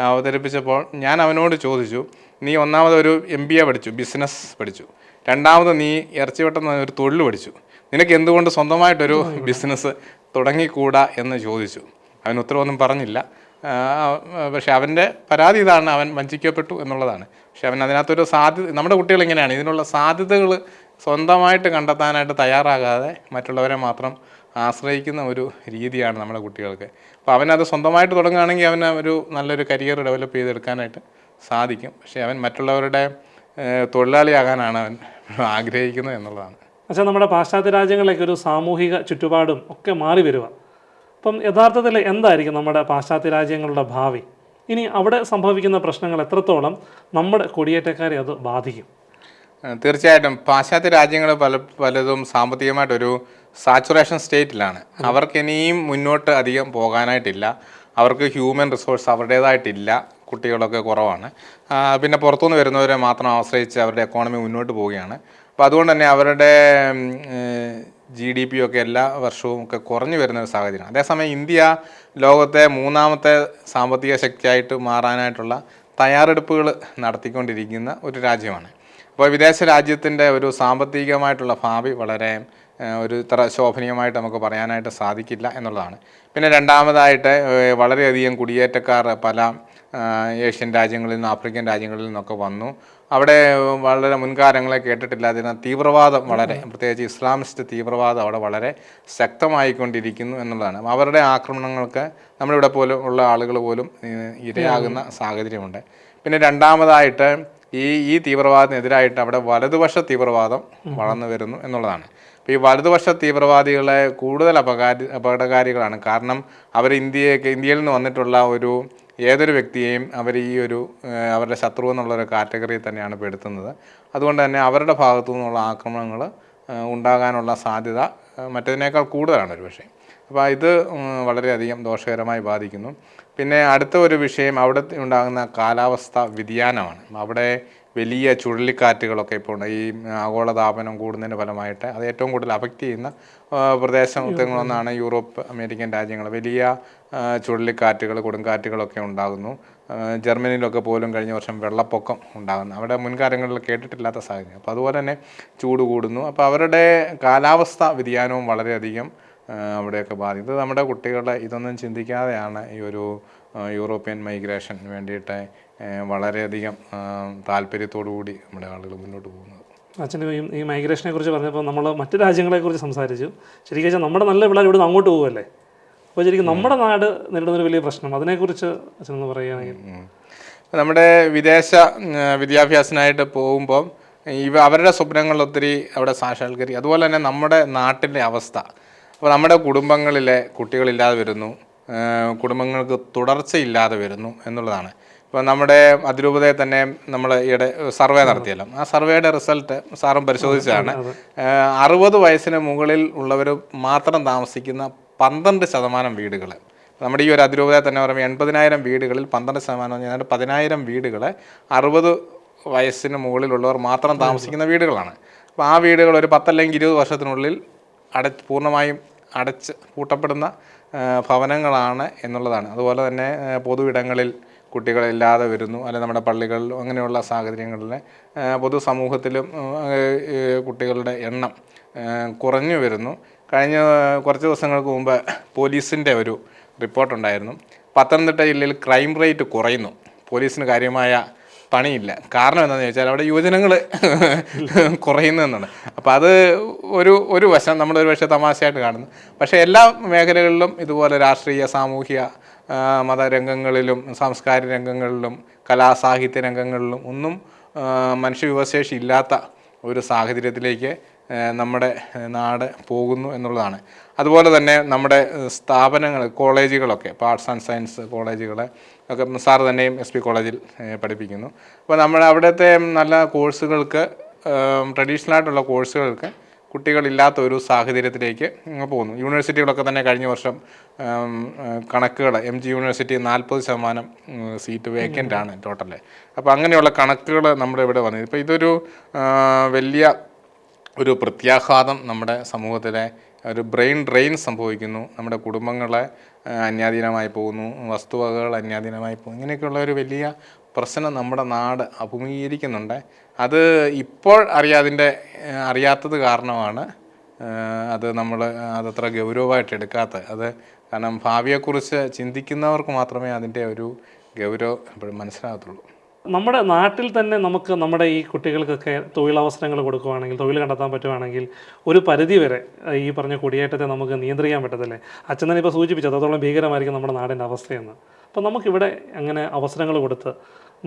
അവതരിപ്പിച്ചപ്പോൾ ഞാൻ അവനോട് ചോദിച്ചു, നീ ഒന്നാമതൊരു MBA പഠിച്ചു, ബിസിനസ് പഠിച്ചു, രണ്ടാമത് നീ ഇറച്ചി വെട്ടുന്ന ഒരു തൊഴിൽ പഠിച്ചു, നിനക്ക് എന്തുകൊണ്ട് സ്വന്തമായിട്ടൊരു ബിസിനസ് തുടങ്ങിക്കൂടാ എന്ന് ചോദിച്ചു. അവൻ ഉത്തരവൊന്നും പറഞ്ഞില്ല. പക്ഷെ അവൻ്റെ പരാതി ഇതാണ്, അവൻ വഞ്ചിക്കപ്പെട്ടു എന്നുള്ളതാണ്. പക്ഷെ അവൻ അതിനകത്തൊരു നമ്മുടെ കുട്ടികൾ ഇങ്ങനെയാണ്, ഇതിനുള്ള സാധ്യതകൾ സ്വന്തമായിട്ട് കണ്ടെത്താനായിട്ട് തയ്യാറാകാതെ മറ്റുള്ളവരെ മാത്രം ആശ്രയിക്കുന്ന ഒരു രീതിയാണ് നമ്മുടെ കുട്ടികൾക്ക്. അപ്പോൾ അവനത് സ്വന്തമായിട്ട് തുടങ്ങുകയാണെങ്കിൽ അവന് ഒരു നല്ലൊരു കരിയർ ഡെവലപ്പ് ചെയ്തെടുക്കാനായിട്ട് സാധിക്കും. പക്ഷേ അവൻ മറ്റുള്ളവരുടെ തൊഴിലാളിയാകാനാണ് അവൻ ആഗ്രഹിക്കുന്നത് എന്നുള്ളതാണ്. പക്ഷേ നമ്മുടെ പാശ്ചാത്യ രാജ്യങ്ങളിലേക്ക് ഒരു സാമൂഹിക ചുറ്റുപാടും ഒക്കെ മാറി വരിക. അപ്പം യഥാർത്ഥത്തിൽ എന്തായിരിക്കും നമ്മുടെ പാശ്ചാത്യ രാജ്യങ്ങളുടെ ഭാവി? ഇനി അവിടെ സംഭവിക്കുന്ന പ്രശ്നങ്ങൾ എത്രത്തോളം നമ്മുടെ കുടിയേറ്റക്കാരെ അത് ബാധിക്കും? തീർച്ചയായിട്ടും പാശ്ചാത്യ രാജ്യങ്ങൾ പലതും സാമ്പത്തികമായിട്ടൊരു സാച്ചുറേഷൻ സ്റ്റേറ്റിലാണ്. അവർക്ക് ഇനിയും മുന്നോട്ട് അധികം പോകാനായിട്ടില്ല. അവർക്ക് ഹ്യൂമൻ റിസോഴ്സ് അവരുടേതായിട്ടില്ല, കുട്ടികളൊക്കെ കുറവാണ്. പിന്നെ പുറത്തുനിന്ന് വരുന്നവരെ മാത്രം ആശ്രയിച്ച് അവരുടെ എക്കോണമി മുന്നോട്ട് പോവുകയാണ്. അപ്പോൾ അതുകൊണ്ട് തന്നെ അവരുടെ GDP ഒക്കെ എല്ലാ വർഷവും ഒക്കെ കുറഞ്ഞു വരുന്ന ഒരു സാഹചര്യം. അതേസമയം ഇന്ത്യ ലോകത്തെ 3ാമത്തെ സാമ്പത്തിക ശക്തിയായിട്ട് മാറാനായിട്ടുള്ള തയ്യാറെടുപ്പുകൾ നടത്തിക്കൊണ്ടിരിക്കുന്ന ഒരു രാജ്യമാണ്. അപ്പോൾ വിദേശ രാജ്യത്തിൻ്റെ ഒരു സാമ്പത്തികമായിട്ടുള്ള ഭാവി വളരെ ഒരു ഇത്ര ശോഭനീയമായിട്ട് നമുക്ക് പറയാനായിട്ട് സാധിക്കില്ല എന്നുള്ളതാണ്. പിന്നെ രണ്ടാമതായിട്ട് വളരെയധികം കുടിയേറ്റക്കാർ പല ഏഷ്യൻ രാജ്യങ്ങളിൽ നിന്നും ആഫ്രിക്കൻ രാജ്യങ്ങളിൽ നിന്നൊക്കെ വന്നു. അവിടെ വളരെ മുൻകാലങ്ങളെ കേട്ടിട്ടില്ലാതിരുന്ന തീവ്രവാദം, പ്രത്യേകിച്ച് ഇസ്ലാമിസ്റ്റ് തീവ്രവാദം അവിടെ വളരെ ശക്തമായിക്കൊണ്ടിരിക്കുന്നു എന്നുള്ളതാണ്. അവരുടെ ആക്രമണങ്ങൾക്ക് നമ്മളിവിടെ പോലും ഉള്ള ആളുകൾ പോലും ഇരയാകുന്ന സാഹചര്യമുണ്ട്. പിന്നെ രണ്ടാമതായിട്ട് ഈ തീവ്രവാദത്തിനെതിരായിട്ട് അവിടെ വലതുപക്ഷ തീവ്രവാദം വളർന്നു വരുന്നു എന്നുള്ളതാണ്. അപ്പോൾ ഈ വലതുപക്ഷ തീവ്രവാദികളെ കൂടുതൽ അപകടകാരികളാണ്. കാരണം അവർ ഇന്ത്യയിൽ നിന്ന് വന്നിട്ടുള്ള ഏതൊരു വ്യക്തിയെയും അവർ അവരുടെ ശത്രു എന്നുള്ളൊരു കാറ്റഗറിയിൽ തന്നെയാണ് പെടുത്തുന്നത്. അതുകൊണ്ട് തന്നെ അവരുടെ ഭാഗത്തു നിന്നുള്ള ആക്രമണങ്ങൾ ഉണ്ടാകാനുള്ള സാധ്യത മറ്റതിനേക്കാൾ കൂടുതലാണ് ഒരു പക്ഷേ. അപ്പോൾ ഇത് വളരെയധികം ദോഷകരമായി ബാധിക്കുന്നു. പിന്നെ അടുത്ത ഒരു വിഷയം അവിടെ ഉണ്ടാകുന്ന കാലാവസ്ഥ വ്യതിയാനമാണ്. അവിടെ വലിയ ചുഴലിക്കാറ്റുകളൊക്കെ ഇപ്പോൾ ഉണ്ട്. ഈ ആഗോളതാപനം കൂടുന്നതിൻ്റെ ഫലമായിട്ട് അത് ഏറ്റവും കൂടുതൽ അഫക്റ്റ് ചെയ്യുന്ന പ്രദേശങ്ങളൊന്നാണ് യൂറോപ്പ്, അമേരിക്കൻ രാജ്യങ്ങൾ. വലിയ ചുഴലിക്കാറ്റുകൾ, കൊടുങ്കാറ്റുകളൊക്കെ ഉണ്ടാകുന്നു. ജർമ്മനിയിലൊക്കെ പോലും കഴിഞ്ഞ വർഷം വെള്ളപ്പൊക്കം ഉണ്ടാകുന്നു. അവിടെ മുൻകാലങ്ങളിൽ കേട്ടിട്ടില്ലാത്ത സാഹചര്യം. അപ്പോൾ അതുപോലെ തന്നെ ചൂട് കൂടുന്നു. അപ്പോൾ അവരുടെ കാലാവസ്ഥ വ്യതിയാനവും വളരെയധികം അവിടെയൊക്കെ ബാധിക്കും. ഇത് നമ്മുടെ കുട്ടികളെ ഇതൊന്നും ചിന്തിക്കാതെയാണ് ഈ ഒരു യൂറോപ്യൻ മൈഗ്രേഷന് വേണ്ടിയിട്ട് വളരെയധികം താല്പര്യത്തോടു കൂടി നമ്മുടെ ആളുകൾ മുന്നോട്ട് പോകുന്നത്. അച്ഛൻ്റെ ഈ മൈഗ്രേഷനെ കുറിച്ച് പറഞ്ഞപ്പോൾ നമ്മൾ മറ്റു രാജ്യങ്ങളെക്കുറിച്ച് സംസാരിച്ചു. ശരിക്കും വെച്ചാൽ നമ്മുടെ നല്ല പിള്ളേർ ഇവിടെ നിന്ന് അങ്ങോട്ട് പോകുമല്ലേ? അപ്പോൾ ശരിക്കും നമ്മുടെ നാട് നേരിടുന്നൊരു വലിയ പ്രശ്നം, അതിനെക്കുറിച്ച് അച്ഛനൊന്ന് പറയുകയാണെങ്കിൽ. നമ്മുടെ വിദേശ വിദ്യാഭ്യാസത്തിനായിട്ട് പോകുമ്പം അവരുടെ സ്വപ്നങ്ങൾ ഒത്തിരി അവിടെ സാക്ഷാത്കരിക്കും. അതുപോലെ തന്നെ നമ്മുടെ നാട്ടിലെ അവസ്ഥ, അപ്പോൾ നമ്മുടെ കുടുംബങ്ങളിലെ കുട്ടികളില്ലാതെ വരുന്നു, കുടുംബങ്ങൾക്ക് തുടർച്ചയില്ലാതെ വരുന്നു എന്നുള്ളതാണ്. ഇപ്പോൾ നമ്മുടെ അതിരൂപതയിൽ തന്നെ നമ്മൾ ഈയിടെ സർവേ നടത്തിയല്ലോ, ആ സർവേയുടെ റിസൾട്ട് സാറും പരിശോധിച്ചതാണ്. 60 വയസ്സിന് മുകളിൽ ഉള്ളവർ മാത്രം താമസിക്കുന്ന 12% വീടുകൾ, നമ്മുടെ ഈ ഒരു അതിരൂപതയിൽ തന്നെ പറയുമ്പോൾ 80,000 വീടുകളിൽ 12% ഏതാണ്ട് 10,000 വീടുകൾ 60 വയസ്സിന് മുകളിലുള്ളവർ മാത്രം താമസിക്കുന്ന വീടുകളാണ്. അപ്പോൾ ആ വീടുകൾ ഒരു 10 അല്ലെങ്കിൽ 20 വർഷത്തിനുള്ളിൽ പൂർണ്ണമായും അടച്ച് പൂട്ടപ്പെടുന്ന ഭവനങ്ങളാണ് എന്നുള്ളതാണ്. അതുപോലെ തന്നെ പൊതു ഇടങ്ങളിൽ കുട്ടികളില്ലാതെ വരുന്നു, അല്ലെങ്കിൽ നമ്മുടെ പള്ളികളിലും അങ്ങനെയുള്ള സാഹചര്യങ്ങളിൽ പൊതുസമൂഹത്തിലും കുട്ടികളുടെ എണ്ണം കുറഞ്ഞു വരുന്നു. കഴിഞ്ഞ കുറച്ച് ദിവസങ്ങൾക്ക് മുമ്പ് പോലീസിൻ്റെ ഒരു റിപ്പോർട്ടുണ്ടായിരുന്നു, പത്തനംതിട്ട ജില്ലയിൽ ക്രൈം റേറ്റ് കുറയുന്നു, പോലീസിന് കാര്യമായ പണിയില്ല. കാരണം എന്താണെന്ന് ചോദിച്ചാൽ അവിടെ യുവജനങ്ങൾ കുറയുന്നു എന്നാണ്. അപ്പോൾ അത് ഒരു വശം നമ്മളൊരു പക്ഷേ തമാശയായിട്ട് കാണുന്നു. പക്ഷേ എല്ലാ മേഖലകളിലും ഇതുപോലെ രാഷ്ട്രീയ, സാമൂഹിക, മതരംഗങ്ങളിലും സാംസ്കാരിക രംഗങ്ങളിലും കലാസാഹിത്യ രംഗങ്ങളിലും ഒന്നും മനുഷ്യവിഭവശേഷി ഇല്ലാത്ത ഒരു സാഹചര്യത്തിലേക്ക് നമ്മുടെ നാട് പോകുന്നു എന്നുള്ളതാണ്. അതുപോലെ തന്നെ നമ്മുടെ സ്ഥാപനങ്ങൾ, കോളേജുകളൊക്കെ, ഇപ്പോൾ ആർട്സ് ആൻഡ് സയൻസ് കോളേജുകൾ ഒക്കെ സാറ് തന്നെയും SP കോളേജിൽ പഠിപ്പിക്കുന്നു. അപ്പോൾ നമ്മുടെ അവിടുത്തെ നല്ല കോഴ്സുകൾക്ക്, ട്രഡീഷണലായിട്ടുള്ള കോഴ്സുകൾക്ക് കുട്ടികളില്ലാത്ത ഒരു സാഹചര്യത്തിലേക്ക് പോകുന്നു. യൂണിവേഴ്സിറ്റികളൊക്കെ തന്നെ കഴിഞ്ഞ വർഷം കണക്കുകൾ, MG യൂണിവേഴ്സിറ്റി 40% സീറ്റ് വേക്കൻ്റ് ആണ് ടോട്ടല്. അപ്പോൾ അങ്ങനെയുള്ള കണക്കുകൾ നമ്മുടെ ഇവിടെ വന്നത്. ഇപ്പോൾ ഇതൊരു വലിയ ഒരു പ്രത്യാഘാതം നമ്മുടെ സമൂഹത്തിലെ ഒരു ബ്രെയിൻ ഡ്രെയിൻ സംഭവിക്കുന്നു. നമ്മുടെ കുടുംബങ്ങളെ അന്യാധീനമായി പോകുന്നു, വസ്തുവകകൾ അന്യാധീനമായി പോകുന്നു. ഇങ്ങനെയൊക്കെയുള്ള ഒരു വലിയ പ്രശ്നം നമ്മുടെ നാട് അഭിമുഖീകരിക്കുന്നുണ്ട്. അത് ഇപ്പോൾ അറിയാത്തത് കാരണമാണ് അത് നമ്മൾ അതത്ര ഗൗരവമായിട്ട് എടുക്കാത്തത്. അത് കാരണം ഭാവിയെക്കുറിച്ച് ചിന്തിക്കുന്നവർക്ക് മാത്രമേ അതിൻ്റെ ഒരു ഗൗരവം എപ്പോഴും മനസ്സിലാകത്തുള്ളൂ. നമ്മുടെ നാട്ടിൽ തന്നെ നമുക്ക് നമ്മുടെ ഈ കുട്ടികൾക്കൊക്കെ തൊഴിലവസരങ്ങൾ കൊടുക്കുകയാണെങ്കിൽ, തൊഴിൽ കണ്ടെത്താൻ പറ്റുവാണെങ്കിൽ ഒരു പരിധി വരെ ഈ പറഞ്ഞ കുടിയേറ്റത്തെ നമുക്ക് നിയന്ത്രിക്കാൻ പറ്റത്തില്ലേ? അച്ഛൻ തന്നെ ഇപ്പോൾ സൂചിപ്പിച്ചത് അത്രത്തോളം ഭീകരമായിരിക്കും നമ്മുടെ നാടിൻ്റെ അവസ്ഥയെന്ന്. അപ്പോൾ നമുക്കിവിടെ അങ്ങനെ അവസരങ്ങൾ കൊടുത്ത്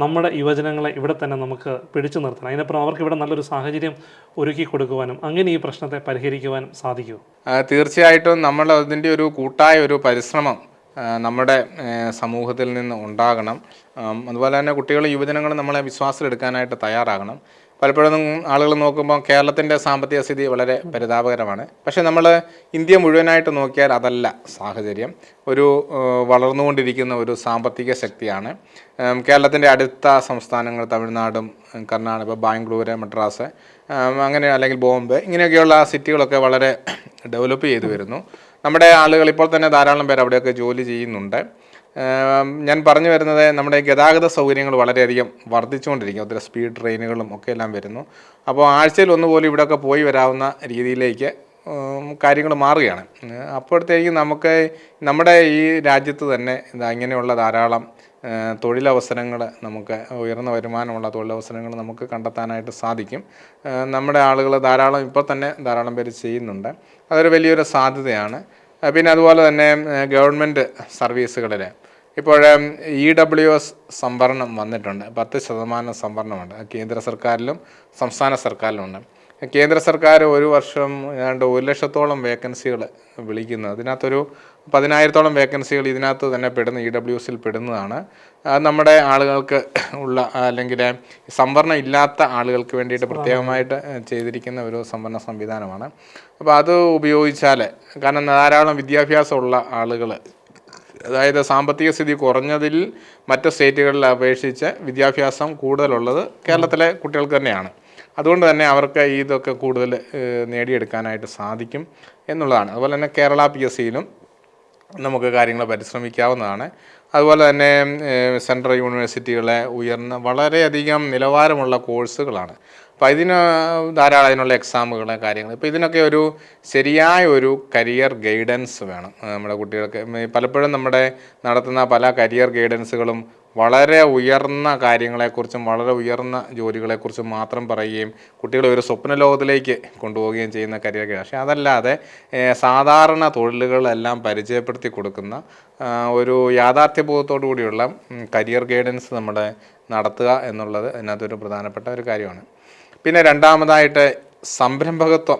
നമ്മുടെ യുവജനങ്ങളെ ഇവിടെ തന്നെ നമുക്ക് പിടിച്ചു നിർത്തണം. അതിനപ്പുറം അവർക്ക് ഇവിടെ നല്ലൊരു സാഹചര്യം ഒരുക്കി കൊടുക്കുവാനും അങ്ങനെ ഈ പ്രശ്നത്തെ പരിഹരിക്കുവാനും സാധിക്കുമോ? തീർച്ചയായിട്ടും നമ്മൾ അതിൻ്റെ ഒരു കൂട്ടായ ഒരു പരിശ്രമം നമ്മുടെ സമൂഹത്തിൽ നിന്ന് ഉണ്ടാകണം. അതുപോലെ തന്നെ കുട്ടികളും യുവജനങ്ങളും നമ്മളെ വിശ്വാസത്തിലെടുക്കാനായിട്ട് തയ്യാറാകണം. പലപ്പോഴും ആളുകൾ നോക്കുമ്പോൾ കേരളത്തിൻ്റെ സാമ്പത്തിക സ്ഥിതി വളരെ പരിതാപകരമാണ്. പക്ഷേ നമ്മൾ ഇന്ത്യ മുഴുവനായിട്ട് നോക്കിയാൽ അതല്ല സാഹചര്യം. ഒരു വളർന്നുകൊണ്ടിരിക്കുന്ന ഒരു സാമ്പത്തിക ശക്തിയാണ്. കേരളത്തിൻ്റെ അടുത്ത സംസ്ഥാനങ്ങൾ തമിഴ്നാടും കർണാടക, ഇപ്പോൾ ബാംഗ്ലൂർ, മദ്രാസ്, അങ്ങനെ അല്ലെങ്കിൽ ബോംബെ, ഇങ്ങനെയൊക്കെയുള്ള സിറ്റികളൊക്കെ വളരെ ഡെവലപ്പ് ചെയ്തു വരുന്നു. നമ്മുടെ ആളുകൾ ഇപ്പോൾ തന്നെ ധാരാളം പേർ അവിടെയൊക്കെ ജോലി ചെയ്യുന്നുണ്ട്. ഞാൻ പറഞ്ഞു വരുന്നത് നമ്മുടെ ഗതാഗത സൗകര്യങ്ങൾ വളരെയധികം വർദ്ധിച്ചുകൊണ്ടിരിക്കും. ഒത്തിരി സ്പീഡ് ട്രെയിനുകളും ഒക്കെ എല്ലാം വരുന്നു. അപ്പോൾ ആഴ്ചയിൽ ഒന്നുപോലും ഇവിടെയൊക്കെ പോയി വരാവുന്ന രീതിയിലേക്ക് കാര്യങ്ങൾ മാറുകയാണ്. അപ്പോഴത്തേക്കും നമുക്ക് നമ്മുടെ ഈ രാജ്യത്ത് തന്നെ ഇങ്ങനെയുള്ള ധാരാളം തൊഴിലവസരങ്ങൾ, നമുക്ക് ഉയർന്ന വരുമാനമുള്ള തൊഴിലവസരങ്ങൾ നമുക്ക് കണ്ടെത്താനായിട്ട് സാധിക്കും. നമ്മുടെ ആളുകൾ ഇപ്പോൾ തന്നെ ധാരാളം പേര് ചെയ്യുന്നുണ്ട്. അതൊരു വലിയൊരു സാധ്യതയാണ്. പിന്നെ അതുപോലെ തന്നെ ഗവൺമെൻറ് സർവീസുകളിൽ ഇപ്പോൾ EWS സംവരണം വന്നിട്ടുണ്ട്. 10% സംവരണമുണ്ട്. കേന്ദ്ര സർക്കാരിലും സംസ്ഥാന സർക്കാരിലുമുണ്ട്. കേന്ദ്ര സർക്കാർ ഒരു വർഷം ഏതാണ്ട് 1,00,000-ഓളം വേക്കൻസികൾ വിളിക്കുന്നു. അതിനകത്തൊരു 10,000-ഓളം വേക്കൻസികൾ ഇതിനകത്ത് തന്നെ EWSൽ പെടുന്നതാണ്. അത് നമ്മുടെ ആളുകൾക്ക് ഉള്ള, അല്ലെങ്കിൽ സംവരണം ഇല്ലാത്ത ആളുകൾക്ക് വേണ്ടിയിട്ട് പ്രത്യേകമായിട്ട് ചെയ്തിരിക്കുന്ന ഒരു സംവരണ സംവിധാനമാണ്. അപ്പോൾ അത് ഉപയോഗിച്ചാൽ, കാരണം ധാരാളം വിദ്യാഭ്യാസമുള്ള ആളുകൾ, അതായത് സാമ്പത്തിക സ്ഥിതി കുറഞ്ഞതിൽ മറ്റ് സ്റ്റേറ്റുകളിൽ അപേക്ഷിച്ച് വിദ്യാഭ്യാസം കൂടുതലുള്ളത് കേരളത്തിലെ കുട്ടികൾക്ക് തന്നെയാണ്. അതുകൊണ്ട് തന്നെ അവർക്ക് ഇതൊക്കെ കൂടുതൽ നേടിയെടുക്കാനായിട്ട് സാധിക്കും എന്നുള്ളതാണ്. അതുപോലെ തന്നെ കേരള PSCയിലും നമുക്ക് കാര്യങ്ങൾ പരിശ്രമിക്കാവുന്നതാണ്. അതുപോലെ തന്നെ സെൻട്രൽ യൂണിവേഴ്സിറ്റികളെ വളരെയധികം നിലവാരമുള്ള കോഴ്സുകളാണ്. അപ്പോൾ ധാരാളം അതിനുള്ള എക്സാമുകൾ, കാര്യങ്ങൾ. ഇപ്പോൾ ഇതിനൊക്കെ ഒരു ശരിയായ ഒരു കരിയർ ഗൈഡൻസ് വേണം നമ്മുടെ കുട്ടികൾക്ക്. പലപ്പോഴും നമ്മുടെ നടത്തുന്ന പല കരിയർ ഗൈഡൻസുകളും വളരെ ഉയർന്ന കാര്യങ്ങളെക്കുറിച്ചും വളരെ ഉയർന്ന ജോലികളെക്കുറിച്ചും മാത്രം പറയുകയും കുട്ടികളെ ഒരു സ്വപ്ന ലോകത്തിലേക്ക് കൊണ്ടുപോവുകയും ചെയ്യുന്ന കരിയർ ഗൈഡൻസ്. പക്ഷേ അതല്ലാതെ സാധാരണ തൊഴിലുകളെല്ലാം പരിചയപ്പെടുത്തി കൊടുക്കുന്ന ഒരു യാഥാർത്ഥ്യബോധത്തോടു കൂടിയുള്ള കരിയർ ഗൈഡൻസ് നമ്മുടെ നടത്തുക എന്നുള്ളത് അതിനകത്തൊരു പ്രധാനപ്പെട്ട ഒരു കാര്യമാണ്. പിന്നെ രണ്ടാമതായിട്ട് സംരംഭകത്വം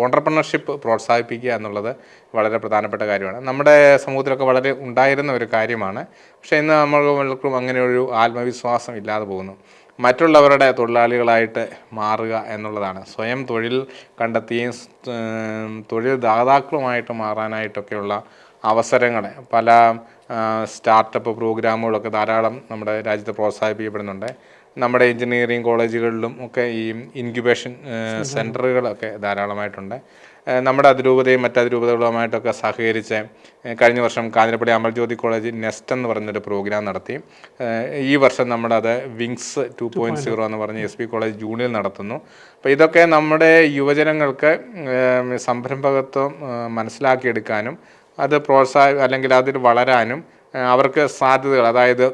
ഓൺട്രപ്രണർഷിപ്പ് പ്രോത്സാഹിപ്പിക്കുക എന്നുള്ളത് വളരെ പ്രധാനപ്പെട്ട കാര്യമാണ്. നമ്മുടെ സമൂഹത്തിലൊക്കെ വളരെ ഉണ്ടായിരുന്ന ഒരു കാര്യമാണ്. പക്ഷേ ഇന്ന് നമ്മൾക്കും അങ്ങനെ ഒരു ആത്മവിശ്വാസം ഇല്ലാതെ പോകുന്നു. മറ്റുള്ളവരുടെ തൊഴിലാളികളായിട്ട് മാറുക എന്നുള്ളതാണ്. സ്വയം തൊഴിൽ കണ്ടെത്തുകയും തൊഴിൽ ദാതാക്കളുമായിട്ട് മാറാനായിട്ടൊക്കെയുള്ള അവസരങ്ങൾ പല സ്റ്റാർട്ടപ്പ് പ്രോഗ്രാമുകളൊക്കെ ധാരാളം നമ്മുടെ രാജ്യത്ത് പ്രോത്സാഹിപ്പിക്കപ്പെടുന്നുണ്ട്. നമ്മുടെ എഞ്ചിനീയറിംഗ് കോളേജുകളിലും ഒക്കെ ഈ ഇൻക്യുബേഷൻ സെൻറ്ററുകളൊക്കെ ധാരാളമായിട്ടുണ്ട്. നമ്മുടെ അതിരൂപതയും മറ്റ് അതിരൂപതകളുമായിട്ടൊക്കെ സഹകരിച്ച് കഴിഞ്ഞ വർഷം കാഞ്ഞിരപ്പള്ളി അമൽജ്യോതി കോളേജ് നെസ്റ്റ് എന്ന് പറഞ്ഞൊരു പ്രോഗ്രാം നടത്തി. ഈ വർഷം നമ്മളത് വിങ്സ് 2.0 എന്ന് പറഞ്ഞ് SP കോളേജ് ജൂണിൽ നടത്തുന്നു. അപ്പോൾ ഇതൊക്കെ നമ്മുടെ യുവജനങ്ങൾക്ക് സംരംഭകത്വം മനസ്സിലാക്കിയെടുക്കാനും അത് അല്ലെങ്കിൽ അതിൽ വളരാനും അവർക്ക് സാധ്യതകൾ, അതായത്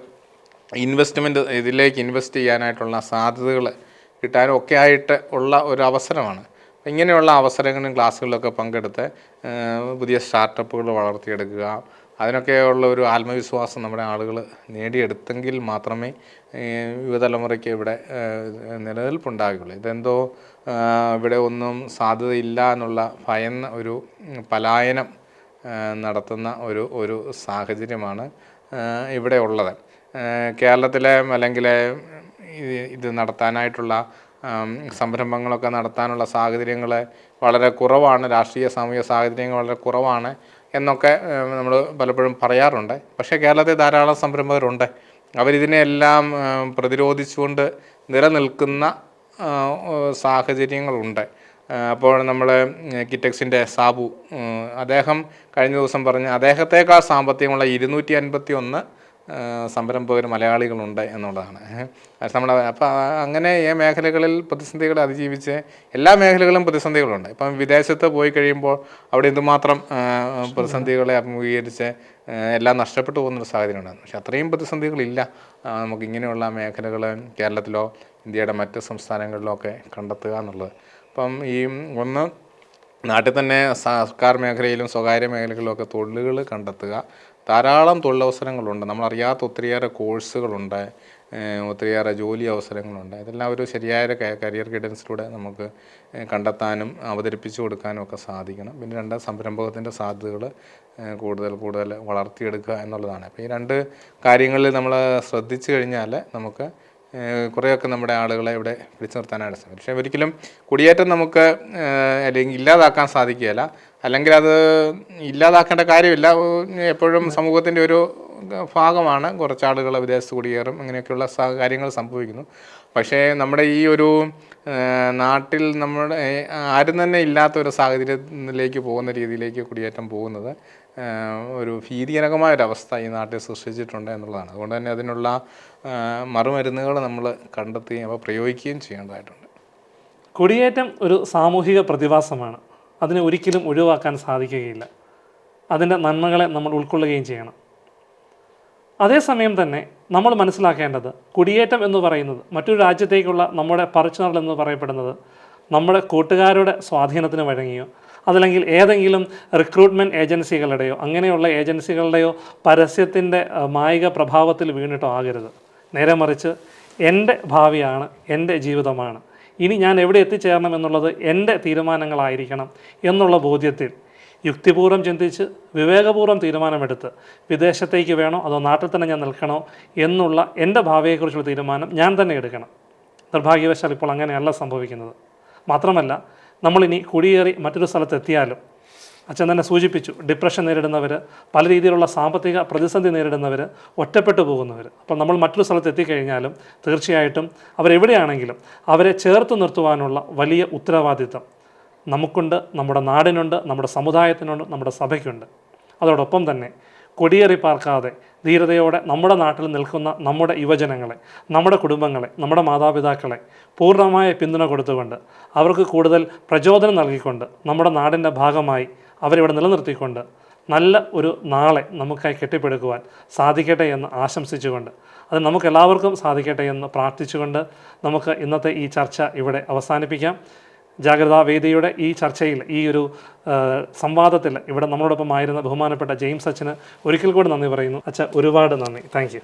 ഇതിലേക്ക് ഇൻവെസ്റ്റ് ചെയ്യാനായിട്ടുള്ള സാധ്യതകൾ കിട്ടാനും ഒക്കെ ആയിട്ട് ഉള്ള ഒരു അവസരമാണ്. ഇങ്ങനെയുള്ള അവസരങ്ങളും ക്ലാസ്സുകളിലൊക്കെ പങ്കെടുത്ത് പുതിയ സ്റ്റാർട്ടപ്പുകൾ വളർത്തിയെടുക്കുക, അതിനൊക്കെയുള്ള ഒരു ആത്മവിശ്വാസം നമ്മുടെ ആളുകൾ നേടിയെടുത്തെങ്കിൽ മാത്രമേ യുവതലമുറയ്ക്ക് ഇവിടെ നിലനിൽപ്പുണ്ടാകുകയുള്ളൂ. ഇതെന്തോ ഇവിടെ ഒന്നും സാധ്യതയില്ല എന്നുള്ള ഭയന്ന ഒരു പലായനം നടത്തുന്ന ഒരു സാഹചര്യമാണ് ഇവിടെ ഉള്ളത്. കേരളത്തിലെ അല്ലെങ്കിൽ ഇത് നടത്താനായിട്ടുള്ള സംരംഭങ്ങളൊക്കെ നടത്താനുള്ള സാഹചര്യങ്ങൾ വളരെ കുറവാണ്, രാഷ്ട്രീയ സാമൂഹിക സാഹചര്യങ്ങൾ വളരെ കുറവാണ് എന്നൊക്കെ നമ്മൾ പലപ്പോഴും പറയാറുണ്ട്. പക്ഷേ കേരളത്തിൽ ധാരാളം സംരംഭകരുണ്ട്. അവരിതിനെല്ലാം പ്രതിരോധിച്ചുകൊണ്ട് നിലനിൽക്കുന്ന സാഹചര്യങ്ങളുണ്ട്. അപ്പോൾ നമ്മൾ കിറ്റക്സിൻ്റെ സാബു അദ്ദേഹം കഴിഞ്ഞ ദിവസം പറഞ്ഞ് അദ്ദേഹത്തേക്കാൾ സാമ്പത്തികമുള്ള 251 സംരംഭകർ മലയാളികളുണ്ട് എന്നുള്ളതാണ്. അപ്പോൾ അങ്ങനെ ഈ മേഖലകളിൽ പ്രതിസന്ധികളെ അതിജീവിച്ച് എല്ലാ മേഖലകളിലും പ്രതിസന്ധികളുണ്ട്. ഇപ്പം വിദേശത്ത് പോയി കഴിയുമ്പോൾ അവിടെ എന്തുമാത്രം പ്രതിസന്ധികളെ അഭിമുഖീകരിച്ച് എല്ലാം നഷ്ടപ്പെട്ടു പോകുന്നൊരു സാഹചര്യം ഉണ്ടായിരുന്നു. പക്ഷെ അത്രയും പ്രതിസന്ധികളില്ല നമുക്കിങ്ങനെയുള്ള മേഖലകൾ കേരളത്തിലോ ഇന്ത്യയുടെ മറ്റ് സംസ്ഥാനങ്ങളിലോ ഒക്കെ കണ്ടെത്തുക എന്നുള്ളത്. അപ്പം ഈ നാട്ടിൽ തന്നെ സർക്കാർ മേഖലയിലും സ്വകാര്യ മേഖലകളിലും ഒക്കെ തൊഴിലുകൾ കണ്ടെത്തുക. ധാരാളം തൊഴിലവസരങ്ങളുണ്ട്, നമ്മളറിയാത്ത ഒത്തിരിയേറെ കോഴ്സുകളുണ്ട്, ഒത്തിരിയേറെ ജോലി അവസരങ്ങളുണ്ട്. ഇതെല്ലാം ഒരു ശരിയായ കരിയർ ഗൈഡൻസിലൂടെ നമുക്ക് കണ്ടെത്താനും അവതരിപ്പിച്ചു കൊടുക്കാനും ഒക്കെ സാധിക്കണം. പിന്നെ സംരംഭകത്തിൻ്റെ സാധ്യതകൾ കൂടുതൽ വളർത്തിയെടുക്കുക എന്നുള്ളതാണ്. അപ്പോൾ ഈ 2 കാര്യങ്ങളിൽ നമ്മൾ ശ്രദ്ധിച്ചു കഴിഞ്ഞാൽ നമുക്ക് കുറേയൊക്കെ നമ്മുടെ ആളുകളെ ഇവിടെ പിടിച്ചു നിർത്താനായിട്ട് സാധിക്കും. പക്ഷേ ഒരിക്കലും കുടിയേറ്റം നമുക്ക് അല്ലെങ്കിൽ ഇല്ലാതാക്കാൻ സാധിക്കുകയില്ല, അല്ലെങ്കിൽ അത് ഇല്ലാതാക്കേണ്ട കാര്യമില്ല. എപ്പോഴും സമൂഹത്തിൻ്റെ ഒരു ഭാഗമാണ്. കുറച്ചാളുകൾ വിദേശത്ത് കുടിയേറും, അങ്ങനെയൊക്കെയുള്ള കാര്യങ്ങൾ സംഭവിക്കുന്നു. പക്ഷേ നമ്മുടെ ഈ ഒരു നാട്ടിൽ നമ്മുടെ ആരും തന്നെ ഇല്ലാത്ത ഒരു സാഹചര്യത്തിലേക്ക് പോകുന്ന രീതിയിലേക്ക് കുടിയേറ്റം പോകുന്നത് ഒരു ഭീതിജനകമായൊരവസ്ഥ ഈ നാട്ടിൽ സൃഷ്ടിച്ചിട്ടുണ്ട് എന്നുള്ളതാണ്. അതുകൊണ്ട് തന്നെ അതിനുള്ള മറുമരുന്നുകൾ നമ്മൾ കണ്ടെത്തുകയും അവ പ്രയോഗിക്കുകയും ചെയ്യേണ്ടതായിട്ടുണ്ട്. കുടിയേറ്റം ഒരു സാമൂഹിക പ്രതിഭാസമാണ്. അതിനെ ഒരിക്കലും ഒഴിവാക്കാൻ സാധിക്കുകയില്ല. അതിൻ്റെ നന്മകളെ നമ്മൾ ഉൾക്കൊള്ളുകയും ചെയ്യണം. അതേസമയം തന്നെ നമ്മൾ മനസ്സിലാക്കേണ്ടത് കുടിയേറ്റം എന്ന് പറയുന്നത്, മറ്റൊരു രാജ്യത്തേക്കുള്ള നമ്മുടെ പറിച്ചുനടൽ എന്ന് പറയപ്പെടുന്നത് നമ്മുടെ കൂട്ടുകാരുടെ സ്വാധീനത്തിന് വഴങ്ങിയോ അതല്ലെങ്കിൽ ഏതെങ്കിലും റിക്രൂട്ട്മെൻറ്റ് ഏജൻസികളുടെയോ അങ്ങനെയുള്ള ഏജൻസികളുടെയോ പരസ്യത്തിൻ്റെ മായിക പ്രഭാവത്തിൽ വീണിട്ടോ ആകരുത്. നേരെ മറിച്ച് എൻ്റെ ഭാവിയാണ്, എൻ്റെ ജീവിതമാണ്, ഇനി ഞാൻ എവിടെ എത്തിച്ചേരണം എന്നുള്ളത് എൻ്റെ തീരുമാനങ്ങളായിരിക്കണം എന്നുള്ള ബോധ്യത്തിൽ യുക്തിപൂർവ്വം ചിന്തിച്ച് വിവേകപൂർവ്വം തീരുമാനമെടുത്ത് വിദേശത്തേക്ക് വേണോ അതോ നാട്ടിൽ തന്നെ ഞാൻ നിൽക്കണോ എന്നുള്ള എൻ്റെ ഭാവിയെക്കുറിച്ചുള്ള തീരുമാനം ഞാൻ തന്നെ എടുക്കണം. നിർഭാഗ്യവശാൽ ഇപ്പോൾ അങ്ങനെയല്ല സംഭവിക്കുന്നത്. മാത്രമല്ല, നമ്മളിനി കുടിയേറി മറ്റൊരു സ്ഥലത്തെത്തിയാലും അച്ഛൻ തന്നെ സൂചിപ്പിച്ചു, ഡിപ്രഷൻ നേരിടുന്നവർ, പല രീതിയിലുള്ള സാമ്പത്തിക പ്രതിസന്ധി നേരിടുന്നവർ, ഒറ്റപ്പെട്ടു പോകുന്നവർ. അപ്പോൾ നമ്മൾ മറ്റൊരു സ്ഥലത്ത് എത്തിക്കഴിഞ്ഞാലും തീർച്ചയായിട്ടും അവരെവിടെയാണെങ്കിലും അവരെ ചേർത്ത് നിർത്തുവാനുള്ള വലിയ ഉത്തരവാദിത്തം നമുക്കുണ്ട്, നമ്മുടെ നാടിനുണ്ട്, നമ്മുടെ സമുദായത്തിനുണ്ട്, നമ്മുടെ സഭയ്ക്കുണ്ട്. അതോടൊപ്പം തന്നെ കൊടിയേറി പാർക്കാതെ ധീരതയോടെ നമ്മുടെ നാട്ടിൽ നിൽക്കുന്ന നമ്മുടെ യുവജനങ്ങളെ, നമ്മുടെ കുടുംബങ്ങളെ, നമ്മുടെ മാതാപിതാക്കളെ പൂർണ്ണമായ പിന്തുണ കൊടുത്തുകൊണ്ട് അവർക്ക് കൂടുതൽ പ്രചോദനം നൽകിക്കൊണ്ട് നമ്മുടെ നാടിൻ്റെ ഭാഗമായി അവരിവിടെ നിലനിർത്തിക്കൊണ്ട് നല്ല ഒരു നാളെ നമുക്കായി കെട്ടിപ്പടുക്കുവാൻ സാധിക്കട്ടെ എന്ന് ആശംസിച്ചുകൊണ്ട്, അത് നമുക്കെല്ലാവർക്കും സാധിക്കട്ടെ എന്ന് പ്രാർത്ഥിച്ചുകൊണ്ട് നമുക്ക് ഇന്നത്തെ ഈ ചർച്ച ഇവിടെ അവസാനിപ്പിക്കാം. ജാഗ്രതാ വേദിയുടെ ഈ ചർച്ചയിൽ, ഈ ഒരു സംവാദത്തിൽ ഇവിടെ നമ്മളോടൊപ്പം ആയിരുന്ന ബഹുമാനപ്പെട്ട ജെയിംസ് അച്ഛന് ഒരിക്കൽ കൂടി നന്ദി പറയുന്നു. അച്ഛ, ഒരുപാട് നന്ദി. Thank you.